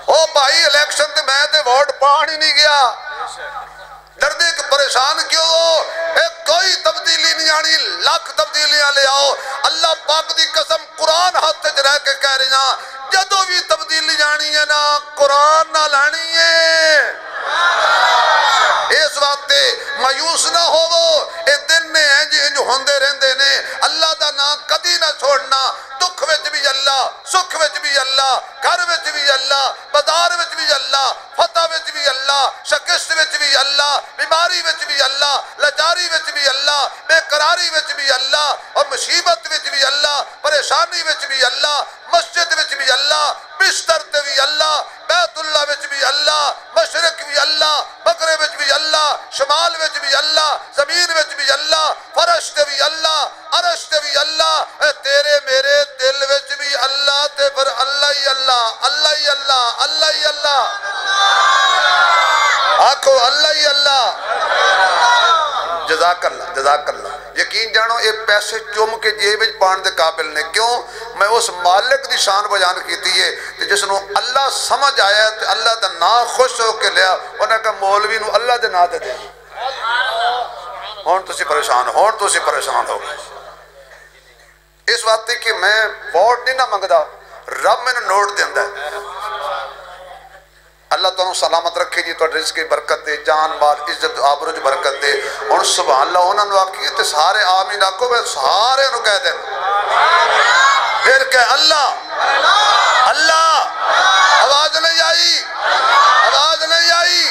او بھائی الیکشن تے میں تے ووٹ پان ہی نہیں گیا دردے کہ پریشان کیوں ہو کوئی تبدیلی نہیں آنی لاکھ تبدیلیاں لے آؤ اللہ پاک دی قسم قرآن ہاتھ تج رہ کے کہہ رہی ہیں جدو بھی تبدیلی آنی ہے نا قرآن نہ لانی ہے اس وقت مایوس نہ ہوو اے دن نے ہیں جی جو ہوندے رہندے نے اللہ دا نام کدی نہ چھوڑنا دکھ وچ بھی اللہ سکھ وچ بھی اللہ گھر وچ بھی اللہ بازار وچ بھی اللہ فتح وچ بھی اللہ شکست وچ بھی اللہ بیماری وچ بھی اللہ لاچاری وچ بھی اللہ بے قراری وچ بھی اللہ اور مصیبت وچ بھی اللہ پریشانی وچ بھی اللہ مسجد وچ بھی اللہ بستر تے بھی اللہ بیت اللہ وچ بھی اللہ مشرق بھی اللہ مغرب وچ بھی اللہ شمال وچ بھی اللہ زمین وچ بھی اللہ فرش تے بھی اللہ عرش تے بھی اللہ اے تیرے میرے دل وچ بھی اللہ تے پر اللہ ہی اللہ اللہ ہی اللہ اللہ ہی اللہ آکھو اللہ ہی اللہ جزاک اللہ یقین جانو اے پیسے چوم کے جیب پان دے قابل نے کیوں میں اس مالک دی شان بیان کیتی ہے جس نو اللہ سمجھ آیا ہے اللہ دا نا خوش ہو کے لیا انہاں کہا مولوی نو اللہ دے نا دے دے ہون تو سی پریشان ہو اس وقت کہ میں ووٹ نہیں نہ منگدا رب میں نے نوٹ دیندہ ہے اللہ تعالیٰ سلامت رکھے جی تو رزق کی برکت دے جان مال عزت آبروج برکت دے اور سبحان اللہ انہوں نے واقعی تے سارے آمین آکو میں سارے انہوں کہہ دیں پھر کہ اللہ اللہ آواز نہیں آئی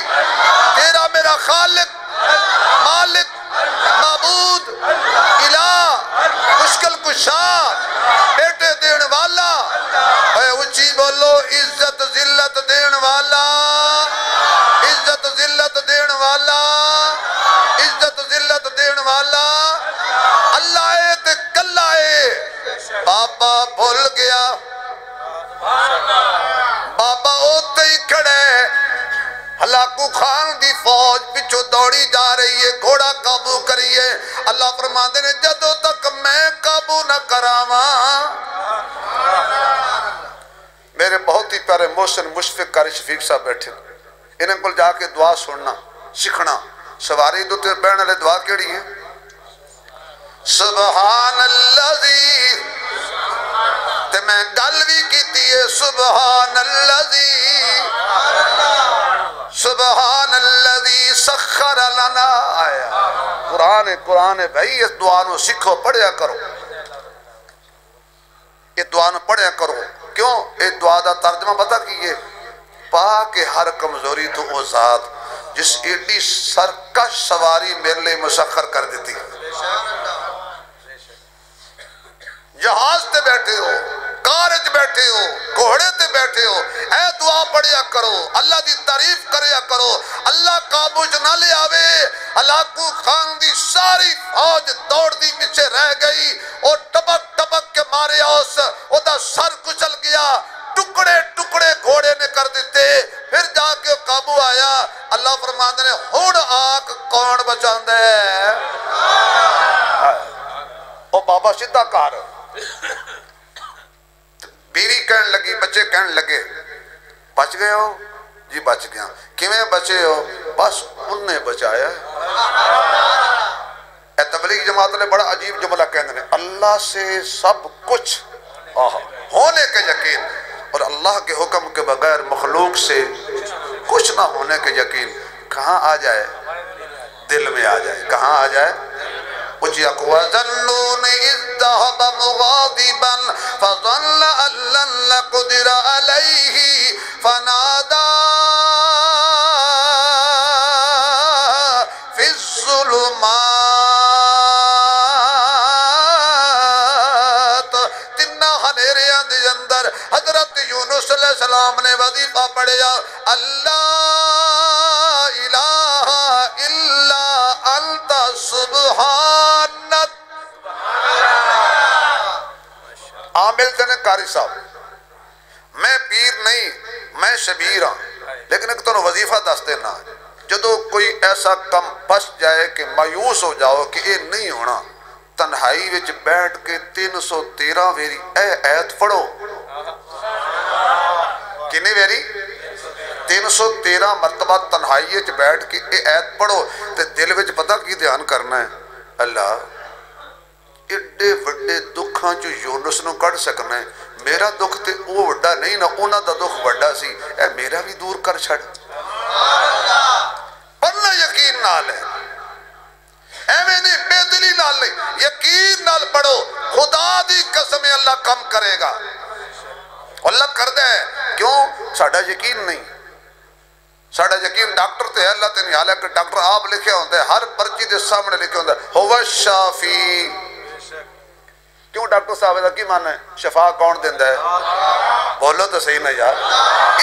تیرا میرا خالق مالک معبود الہ مشکل کشا بیٹے دین والا اے اچھی بولو عزت ذلت دین والا عزت ذلت دین والا عزت ذلت دین والا اللہ ہے تے کلہ ہے بابا بھول گیا بابا اوتے ہی کھڑے ہلاکو خان دی فوج پچھو دوڑی جا رہی ہے گھوڑا قابو کریے اللہ فرماندے نے جدو تک میں قابو نہ کراواں میرے بہت ہی پیارے محسن مشفق قاری شفیق صاحب بیٹھے انہیں کل جا کے دعا سننا سکھنا سواری دو تیر بہن علیہ دعا کیڑی ہے سبحان اللذی تے میں گلوی کیتی ہے سبحان اللذی سبحان اللذی سخر لنا آیا قرآن بھائی اس دعا نو سکھو پڑھیا کرو یہ دعا نو پڑھیا کرو کیوں یہ دعا دا ترجمہ پتا کیے پاک ہر کمزوری تو او ذات جس ایڈی سرکش سواری میرے لئے مسخر کر دیتی جہاز تے بیٹھے ہو کارج بیٹھے ہو گھوڑے تے بیٹھے ہو اے دعا پڑھیا کرو اللہ دی تعریف کریا کرو اللہ قابوج نہ لے آوے ہلاکو خان دی ساری فوج دوڑ دی پیچھے رہ گئی اور ٹپک ٹپک کے مارے او دا سر کچل گیا ٹکڑے ٹکڑے گھوڑے نے کر دیتے پھر جا کے قابو آیا اللہ فرماندے نے ہون آگ کون بچاندے او بابا سیدھا کار بیوی کہن لگی بچے کہن لگے بچ گئے ہو جی بچ گیا کیویں بچے ہو بس ان نے بچایا اے تبلیغ جماعت نے بڑا عجیب جملہ کہنے اللہ سے سب کچھ ہونے کے یقین اور اللہ کے حکم کے بغیر مخلوق سے کچھ نہ ہونے کے یقین کہاں آ جائے دل میں آ جائے کہاں آ جائے وَظَنُّونِ إِذْ ذَهَبَ مُغَاضِبًا فَظَنَّ أَن لَّن نَّقْدِرَ عَلَيْهِ فَنَادَىٰ فِي الظُّلُمَاتِ تِنّا ہنیرے اندر اندر حضرت یونس علیہ السلام نے وظیفہ پڑھیا اللہ الہ الا انت سبحانک. عامل جنے قاری صاحب میں پیر نہیں میں شبیر ہاں لیکن ایک تو وظیفہ دس دینا جدو کوئی ایسا کم پس جائے کہ مایوس ہو جاؤ کہ یہ نہیں ہونا تنہائی وچ بیٹھ کے 313 ویری اے ایت پڑھو. کتنی ویری 313 مرتبہ تنہائی وچ بیٹھ کے اے ایت پڑھو تے دل وچ پتہ کی دھیان کرنا ہے اللہ ایڈے وڈے دکھاں جو یونس نو کڑ سکنا ہے میرا دکھ تے او وڈا نہیں نہ اونا دا دکھ وڈا سی اے میرا بھی دور کر چھڑ. پڑھنا یقین نال ہے ایویں نہیں بے دلی نال نہیں یقین نال پڑھو خدا دی قسم اللہ کم کرے گا. اللہ کردہ ہے کیوں ساڑھا یقین نہیں ساڑھا یقین ڈاکٹر تے ہے اللہ تے نہیں حالہ کہ ڈاکٹر آپ لکھے ہوندے ہر پرچی دے سامنے لکھے ہوندے ہوا شافی. کیوں ڈاکٹر صاحب دا کی مانا ہے شفا کون دیندہ ہے بولو تو صحیح نہ یار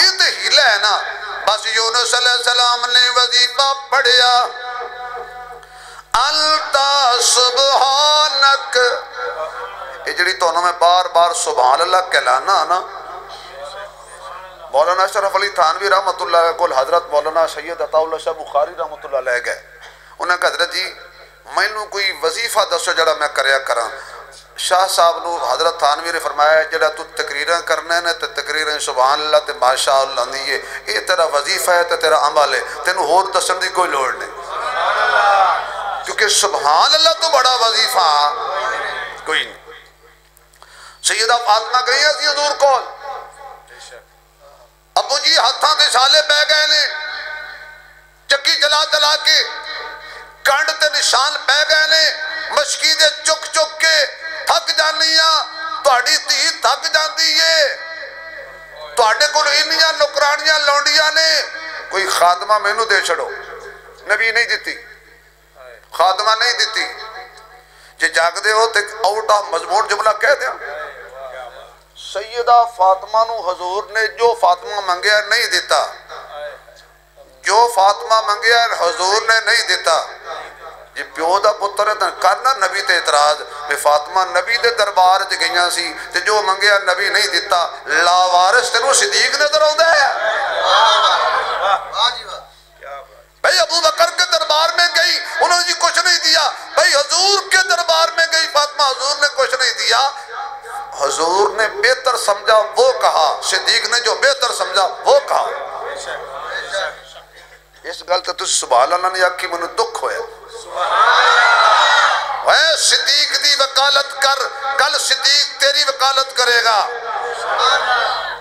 یہ تو ہیلہ ہے نا. بس یونس علیہ السلام نے وظیفہ پڑھیا انتا سبحانک. یہ جڑی تو انہوں میں بار بار سبحان اللہ کہلانا نا مولانا اشرف علی تھانوی رحمت اللہ علیہ کو حضرت مولانا سید عطا اللہ شاہ بخاری رحمت اللہ علیہ گئے انہوں نے کہا حضرت جی میں نے کوئی وظیفہ دسو جڑا میں کریا کراں. شاہ صاحب نو حضرت تھانوی نے فرمایا جڑا تو تقریریں کرنے نے تے تقریریں سبحان اللہ تے ماشاء اللہ دیئے یہ تیرا وظیفہ ہے تے تیرا عمل ہے تینوں ہور دسن دی کوئی لوڑ نہیں کیونکہ سبحان اللہ تو بڑا وظیفہ کوئی نہیں. سیدہ فاطمہ گئی ہے سی حضور کول ابو جی ہاتھاں دے شالے بہ گئے نے چکی جلا جلا کے کنڈ تے نشان بہ گئے نے مشکی دے چک چک کے تھک جانیاں تہاڈی دھی تھک جاندی ہے تہاڈے کول انیاں نوکرانیاں لونڈیاں نے کوئی خادمہ مینوں دے چھڑو نبی نہیں دیتی خادمہ نہیں دیتی جے جاگ دے ہو تے آؤٹ آف مضمون جملہ کہہ دیا. سیدہ فاطمہ نو حضور نے جو فاطمہ منگیا نہیں دیتا جو فاطمہ منگیا حضور نے نہیں دیتا. جی پیو دا پتر ہے کرنا نبی تے اعتراض بے فاطمہ نبی دے دربار چ گئیاں سی تے جو منگیا نبی نہیں دیتا لاوارث تینوں صدیق نظر آوندا ہے. بھئی ابو بکر کے دربار میں گئی انہوں نے جی کچھ نہیں دیا بھئی حضور کے دربار میں گئی فاطمہ حضور نے کچھ نہیں دیا حضور نے بہتر سمجھا وہ کہا صدیق نے جو بہتر سمجھا وہ کہا. اس گل تے تسی سبحان اللہ نے آکھی منو دکھ ہویا اے صدیق دی وکالت کر کل صدیق تیری وکالت کرے گا.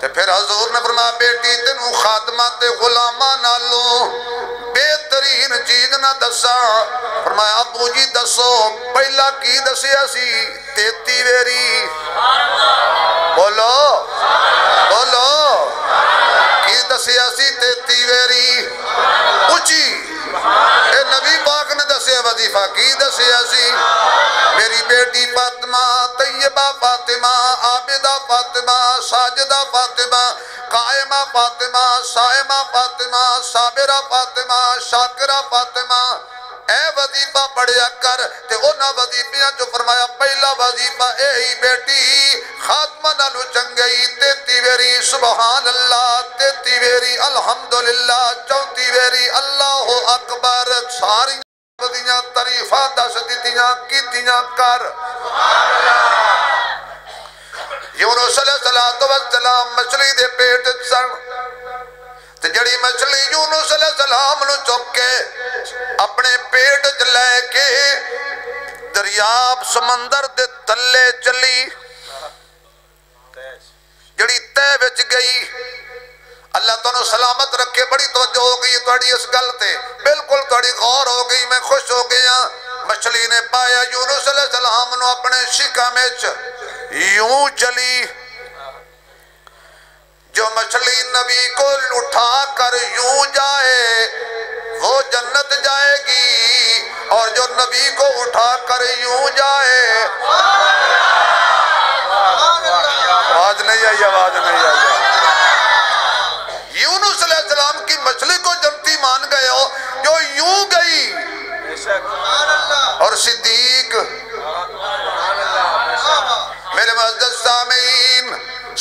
تے پھر حضور نے فرمایا بیٹی تینوں خادمہ تے غلامہ نالوں بہترین چیز نہ دسا. فرمایا ابو جی دسو پہلا کی دسیا سی 33 ویری بولو بولو کی دسیا سی 33 ویری اچھی اے نبی پاک نے دسیا وظیفہ کی دسیا سی میری بیٹی فاطمہ طیبہ فاطمہ عابدہ فاطمہ ساجدہ فاطمہ قائمہ فاطمہ صائمہ فاطمہ صابرہ فاطمہ شاکرہ فاطمہ اے وظیفہ پڑھیا کر تے انہاں وظیفیاں جو فرمایا پہلا وظیفہ اے ہی بیٹی خاتمہ نالو چنگئی 33 ویری سبحان اللہ 33 ویری الحمدللہ 34 ویری اللہ اکبر ساری دیاں تعریفاں دس دتیاں کیتیاں کر یونس علیہ السلام مچھلی دے پیٹ سن تے جڑی مچھلی یونس علیہ السلام نو چک کے اپنے پیٹ چ لے کے دریاب سمندر دے تلے چلی جڑی تے وچ گئی اللہ تانوں سلامت رکھے بڑی توجہ ہو گئی تہاڈی اس گل تے بالکل تہاڈی غور ہو گئی میں خوش ہو گیا. مچھلی نے پایا یونس علیہ السلام نو اپنے شکم وچ یوں چلی جو مچھلی نبی کو اٹھا کر یوں جائے وہ جنت جائے گی اور جو نبی کو اٹھا کر یوں جائے آج نہیں آئی آواز نہیں آئی؟ یونس علیہ السلام کی مچھلی کو جنتی مان گئے ہو جو یوں گئی، اور صدیق میرے معزز سامعین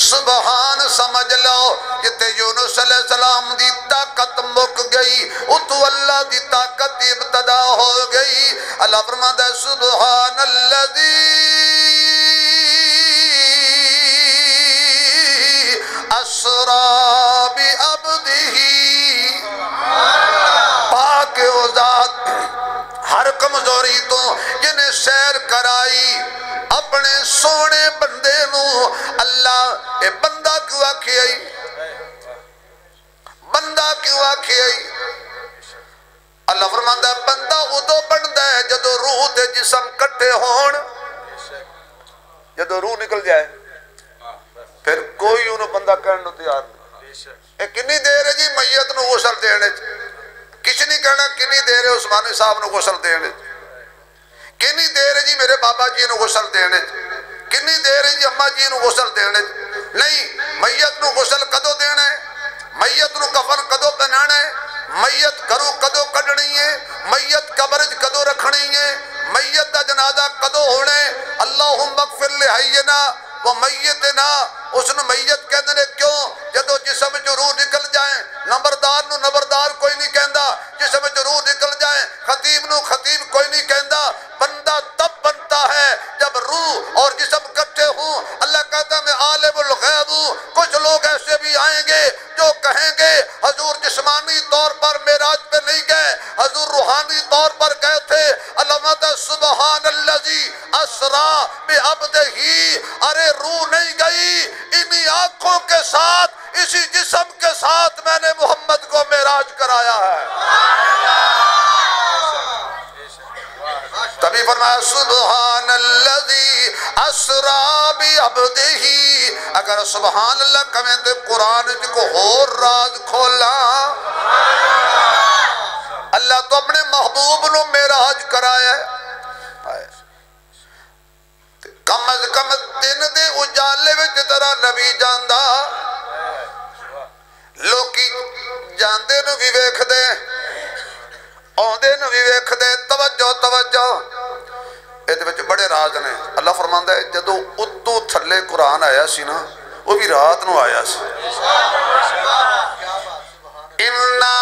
سبحان سمجھ لو جتے یونس علیہ السلام دی طاقت مک گئی اتو اللہ دی طاقت دی ابتدا ہو گئی۔ اللہ فرماتا ہے سبحان الذی اسرا بعبدہ، پاک او ذات ہر کمزوری تو جنہیں سیر کرائی اپنے سونے بندے نو۔ اللہ اے بندہ کیوں آکھی آئی؟ بندہ کیوں آکھی آئی؟ اللہ فرماتا ہے بندہ ادو بندہ ہے جدو روح دے جسم کٹھے ہون، جدو روح نکل جائے پھر کوئی انہوں بندہ کہنے تیار نہیں۔ اے کنی دیر ہے جی میت نو غسل دینے، کسی نہیں کہنا کنی دیر ہے عثمانی صاحب نو غسل دینے، کنی دیر ہے جی میرے بابا جی نو غسل دینے، کنی دیر ہے جی اماں جی نو غسل دینے۔ نہیں، میت نو غسل کدو دینا ہے، میت نو کفن کدو پہنانا ہے، میت گھروں کدو کڈنی ہے، میت قبرج کدو رکھنی ہے، میت دا جنازہ کدو ہونے۔ اللہم اغفر لحینا و میتنا، اس نے میت کہنے نے کیوں؟ جدو جسم جو روح نکل جائیں، نمبردار نو نمبردار کوئی نہیں کہندا، جسم جو روح نکل جائیں خطیب نو خطیب کوئی نہیں کہندا۔ بندہ تب بنتا ہے جب روح اور جسم کٹھے ہوں۔ اللہ کہتا ہے میں عالم الغیب ہوں۔ کچھ لوگ ایسے بھی آئیں گے جو کہیں گے حضور جسمانی طور پر معراج پہ نہیں گئے، حضور روحانی طور پر گئے تھے۔ علامت سبحان الذی اسرا بعبدہ، ارے روح نہیں گئی، انہی آنکھوں کے ساتھ اسی جسم کے ساتھ میں نے محمد کو معراج کرایا ہے۔ تبھی فرمایا سبحان الذی اسرا بعبدہ۔ اگر سبحان اللہ کہیں تو قرآن کو اور راز کھولا۔ اللہ تو اپنے محبوب نو معراج کرایا ہے، کم از کم دن دے اجالے وچ تیرا نبی جاندا، لوکی جاندے نو بھی ویکھ دے آندے نو بھی ویکھ دے۔ توجہ توجہ، یہ وچ بڑے راز نے۔ اللہ فرماندا ہے جدو اتو تھلے قرآن آیا سی نا وہ بھی رات نو آیا سی۔ اِنَّا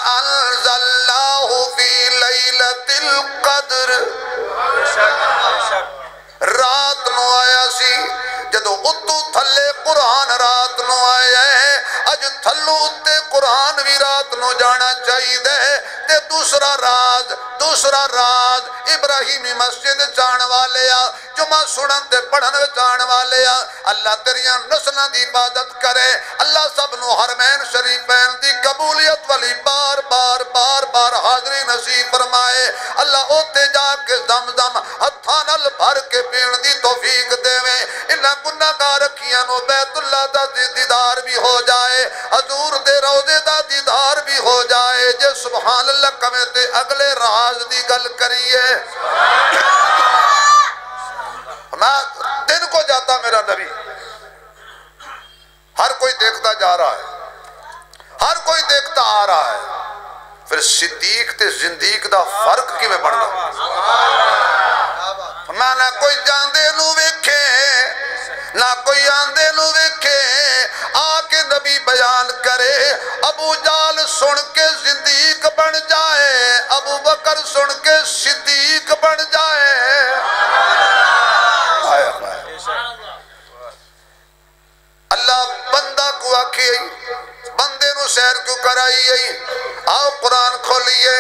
أَنزَلْنَاهُ فِي لَيْلَةِ الْقَدْرِ، رات نو آیا سی۔ جدو اتو تھلے قرآن رات نو آیا ہے، اج تھلو اتے قرآن بھی رات نو جانا چاہیے دے۔ تے دوسرا راز ابراہیمی مسجد جان والے آ، جمعہ سنن تے پڑھن جان والے آ، اللہ تیریاں نسلوں دی عبادت کرے۔ اللہ سب نو حرمین شریفین دی قبولیت والی بار بار بار بار حاضری نصیب فرمائے۔ اللہ اوتے جا کے زمزم ہتھاں نال بھر کے پین دی توفیق دیویں۔ انہاں گناہگار اکھیاں نو بیت اللہ دا دیدار بھی ہو جائے، حضور دے روضے دا دیدار بھی ہو جائے۔ جے سبحان اللہ کہیں تے اگلے راز دی گل کریے۔ میں دن کو جاتا میرا نبی، ہر کوئی دیکھتا جا رہا ہے، ہر کوئی دیکھتا آ رہا ہے، پھر صدیق تے زندیق دا فرق کی میں بڑھنا۔ میں نہ کوئی جاندے نو ویکھے نہ کوئی آندے نو ویکھے، آ کے نبی بیان کرے۔ ابو جال سن کے زندیق بن جائے، ابو بکر سن کے صدیق بن جائے۔ اللہ بندہ کو آکھی بندے نو سیر کیوں کرائی؟ آؤ قرآن کھولیے۔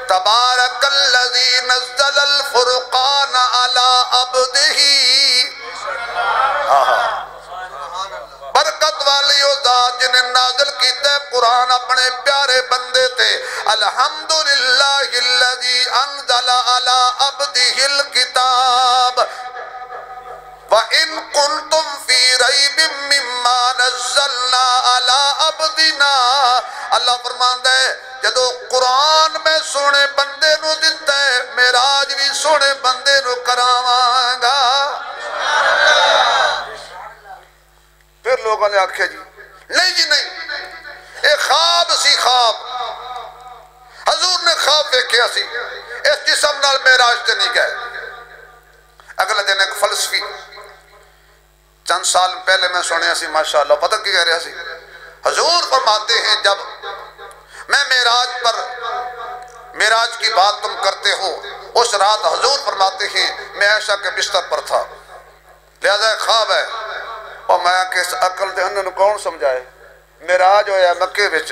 تبارک الذی نزل الفرقان علی عبدہ، برکت والی او ذات جنہیں نازل کیتے قرآن اپنے پیارے بندے تھے۔ الحمدللہ الذی انزل علی عبدہ الکتاب وَإِن كُنْتُمْ فِي رَيْبٍ مِّمَّا نَزَّلْنَا عَلَىٰ عَبْدِنَا۔ اللہ فرماندا ہے جدو قرآن میں سونے بندے نو دیتا ہے، معراج بھی سونے بندے نو کراواں گا۔ پھر میں آکھیا جی نہیں جی نہیں اے خواب سی خواب حضور نے خواب دیکھیا سی اس جسم نال معراج تے نہیں گئے اگلا دن ایک فلسفی چند سال پہلے میں سنیا سی ماشاءاللہ پتہ کی کہہ رہا سی حضور فرماتے ہیں جب میں معراج کی بات تم کرتے ہو اس رات حضور فرماتے ہیں میں عائشہ کے بستر پر تھا لہذا خواب ہے اور میں کس عقل دے انہوں نے کون سمجھائے معراج ہویا مکے وچ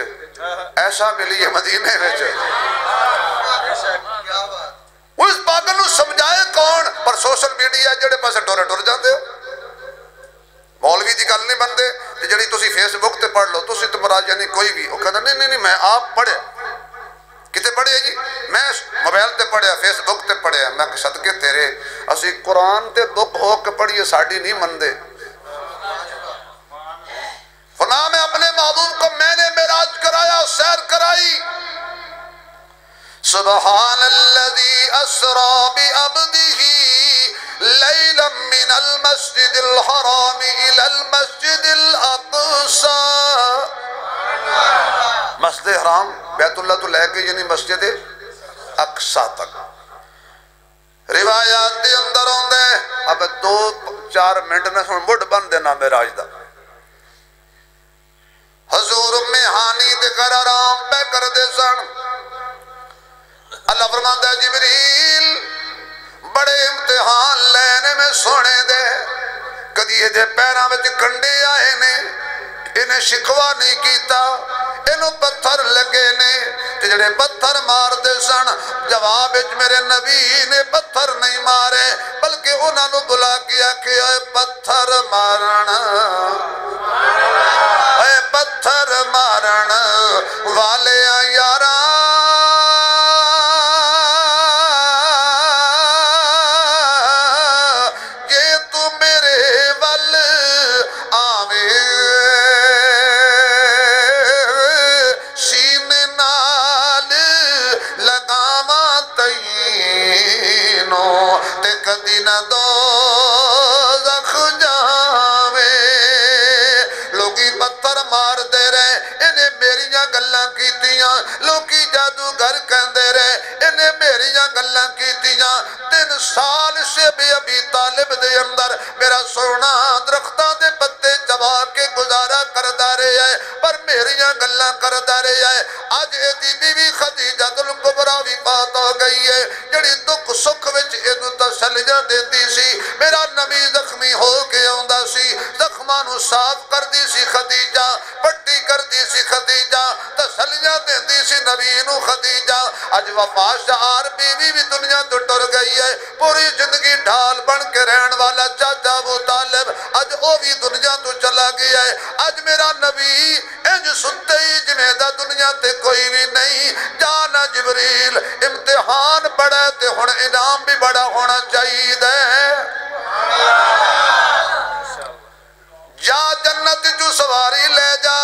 ایسا ملی ہے مدینے وچ اس پاگل نو سمجھائے کون پر سوشل میڈیا جڑے پاسے ٹورے ٹر جاندے ہو مولوی دی گل نہیں بندے جڑی تسی فیس بک تے پڑھ لو تسی تو مراد یعنی کوئی بھی وہ کہتا نہیں میں آپ پڑھے کتے پڑھے جی میں موبائل تے پڑھے فیس بک تے پڑھے میں صدقے تیرے اسی قرآن تے بک ہو کے پڑھیے ساڑی نہیں مندے فرمایا میں اپنے محبوب کو میں نے معراج کرایا سیر کرائی سبحان الذي اسرا بعبده ليلا من المسجد الحرام الى المسجد الاقصى مسجد حرام بیت اللہ تو لے کے یعنی مسجد اقصی تک روایات دے اندر ہوندے اب 2-4 منٹ میں سن مڈ بن دینا معراج دا حضور میں ہانی دے کر آرام پہ کر دے سن اللہ فرماتا ہے جبریل بڑے امتحان لینے میں سونے دے کدی یہ دے پیران میں کنڈے آئے نے انہیں شکوا نہیں کیتا انہوں پتھر لگے نے جڑے پتھر مار دے سن جواب میرے نبی نے پتھر نہیں مارے بلکہ انہوں نے بلا کیا کہ اے پتھر مارنا اے پتھر مارنا والے یارا لوکی جادوگر کہندے رہے انہیں میریاں گلاں کیتیاں 3 سال سے بھی ابھی طالب دے اندر میرا سونا درختاں دے پتے چبا کے گزارا کردہ رہے ہے پر میریاں گلاں کردہ رہے ہے آج ایدی بیوی خدیجہ الکبریٰ بھی بات ہو گئی ہے جڑی دکھ سکھ وچ ایدو تسلیاں دیتی سی میرا نبی زخمی ہو کے آندا سی زخمانو صاف کر دی سی خدیجہ پٹی کر دی سی خدیجہ تسلیاں دیتی سی نبی نو خدیجہ اج وفات شعار بیوی بھی دنیا تو ٹر گئی ہے پوری زندگی ڈھال بن کے رہن والا چاچا ابو طالب اج او بھی دنیا تو چلا گیا ہے اج میرا نبی انج ستے ہی جنیدہ دنیا تے کوئی بھی نہیں جانا جبریل امتحان بڑا ہے تے ہن انعام بھی بڑا ہونا چاہیے جا جنت جو سواری لے جا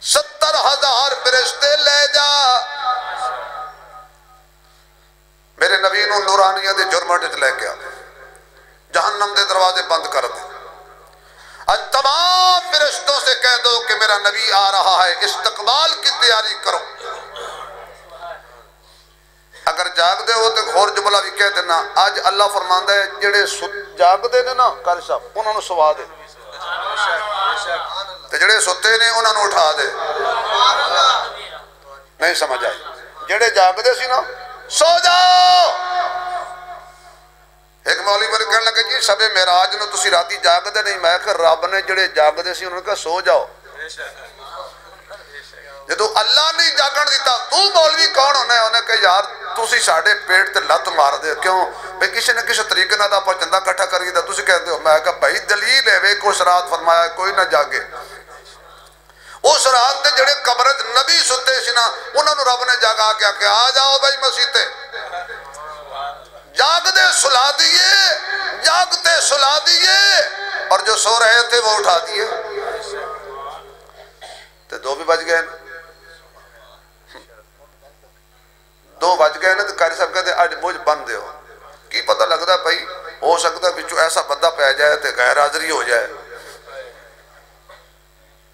70,000 فرشتے لے جا میرے نبی نو نورانیہ دے جرمٹ لے گیا جہنم دے دروازے بند کر دے آج تمام فرشتوں سے کہہ دو کہ میرا نبی آ رہا ہے استقبال کی تیاری کرو اگر جاگ دے ہو تو غور جملہ بھی کہہ دینا آج اللہ فرماندہ ہے جڑے جاگ دے نا قاری صاحب انہوں نے سوا دے تے جڑے ستے نے انہوں نے اٹھا دے نہیں سمجھ آئی جڑے جاگ دے سی نا سو جاؤ ایک مولی پر کہنے لگے جی سب معراج نے تسی راتی جاگ دے نہیں میں کہ رب نے جڑے جاگ دے سی انہوں نے کہا سو جاؤ جدو اللہ نہیں جاگن دیتا تو مولوی کون ہونا ہے انہیں کہ یار تسی ساڑھے پیٹ تے لت مار دے کیوں بھئی کسی نے کسی طریقے نہ دا پا چندہ کٹھا کر گیا تسی کہتے ہو میں کہا بھائی دلیل ہے وے کوئی رات فرمایا کوئی نہ جاگے اس رات نے جڑے قبرت نبی ستے سنا انہوں نے رب نے جاگا کیا کہ آ جاؤ بھائی مسیحتے جاگتے سلا دیئے جاگتے سلا دیئے اور جو سو رہے تھے وہ اٹھا دیئے تو 2 بھی بج گئے 2 بج گئے نا تو قاری صاحب کہتے ہیں آج مجھ بند دے ہو کی پتہ لگ رہا ہے بھائی ہو سکتا ہے بچو ایسا بندہ پہ جائے تو غیر حاضری ہو جائے.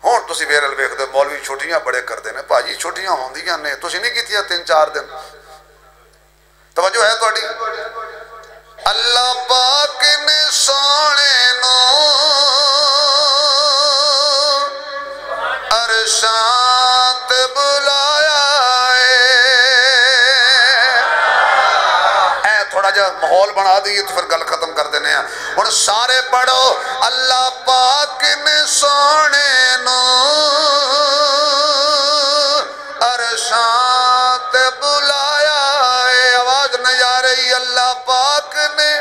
ہوں تسی ویرل ویکھدے مولوی چھٹیاں بڑے کردے نے. بھاجی چھٹیاں ہوندیاں نے, تسی نہیں کیتیاں 3-4 دن. توجہ ہے تہاڈی؟ اللہ پاک نے سونے نو عرشاں تے بلایا ہے. تھوڑا جا ماحول بنا دیئے تو پھر گل ختم کر دینے ہیں. ہن سارے پڑھو, اللہ پاک نے سونے نو عرشاں تے بلایا ہے. آواز نہیں آ رہی. اللہ پاک نے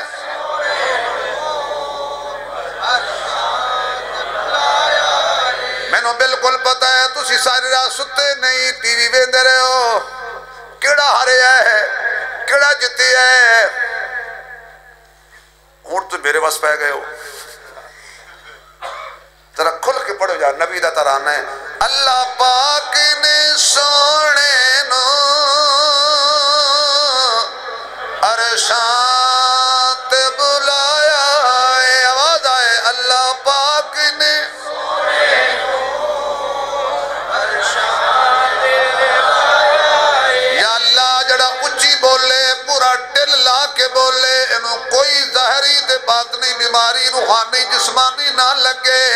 میں نو بالکل پتہ ہے تسی ساری رات ستے نہیں, ٹی وی ویندے رہے ہو. کیڑا ہاریا ہے, کیڑا جتیا ہے. ہوں تو میرے پاس پہ گئے ہو. ذرا کھل کے پڑھو جا, نبی دا ترانہ ہے. اللہ پاک نے سونے نو عرشاں تے بلایا ہے. آواز آئے. اللہ پاک نے یا اللہ جڑا اچھی بولے پورا دل لا کے بولے, انہوں کوئی ظاہری تے باطنی بیماری روحانی جسمانی نہ لگے.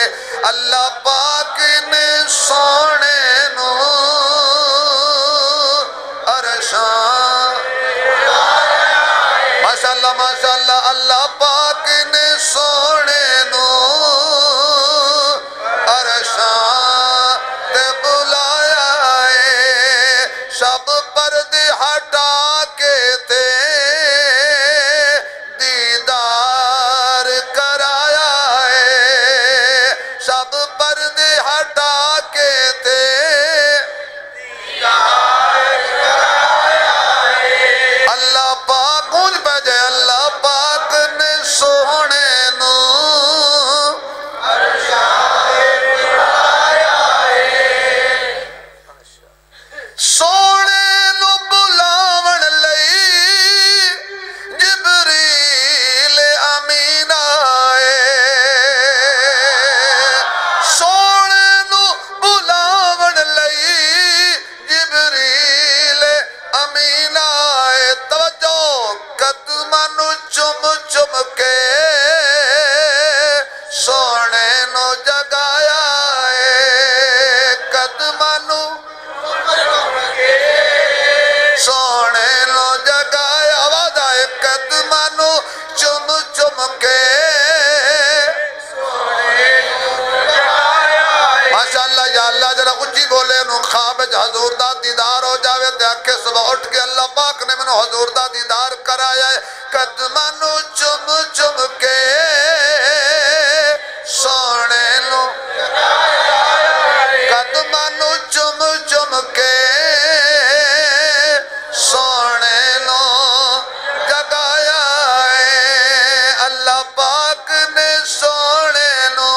اللہ پاک نے سونے نو عرشاں, ماشاءاللہ ماشاءاللہ. اللہ پاک نے سونے نو عرشاں تے بلایا ہے. شب پردے ہٹا کے تے دیدار کرایا ہے. شب پردے ہٹا کے تے دیدار کرایا ہے. اللہ پاک کون پہ جائے. اللہ پاک نے سونے نو سونے نو بلاون لئی جبریل امین آئے. سونے نو بلاون لئی جبریل امین آئے. توجہ, قدماں نو چم چم کے سونے نو جگایا ہے. قدماں نو سونے نو جگایا. آواز آئے. قدماں نو چم چم کے ماشاءاللہ. یا اللہ جرا اچھی بولے نو خواب حضور دا دیدار ہو جاوے تے آکھے صبح اٹھ کے اللہ پاک نے منو حضور دا دیدار کرایا ہے. قدماں نو چم چم کے سونے نو قدماں نو چم چم کے سونے نو جگایا ہے. اللہ پاک نے سونے نو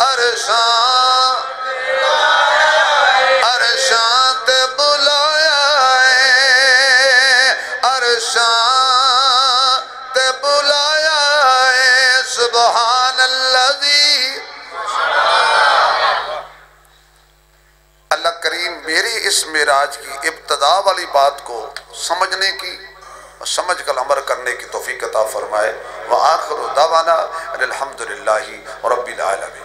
عرشاں عرشاں تے بلایا ہے. عرشاں تے بلایا ہے. سبحان الذی. اللہ کریم میری اس معراج کی ابتدا والی بات کو سمجھنے کی اور سمجھ کر عمل کرنے کی توفیق عطا فرمائے. وآخر دعوانا الحمدللہ رب العالمین.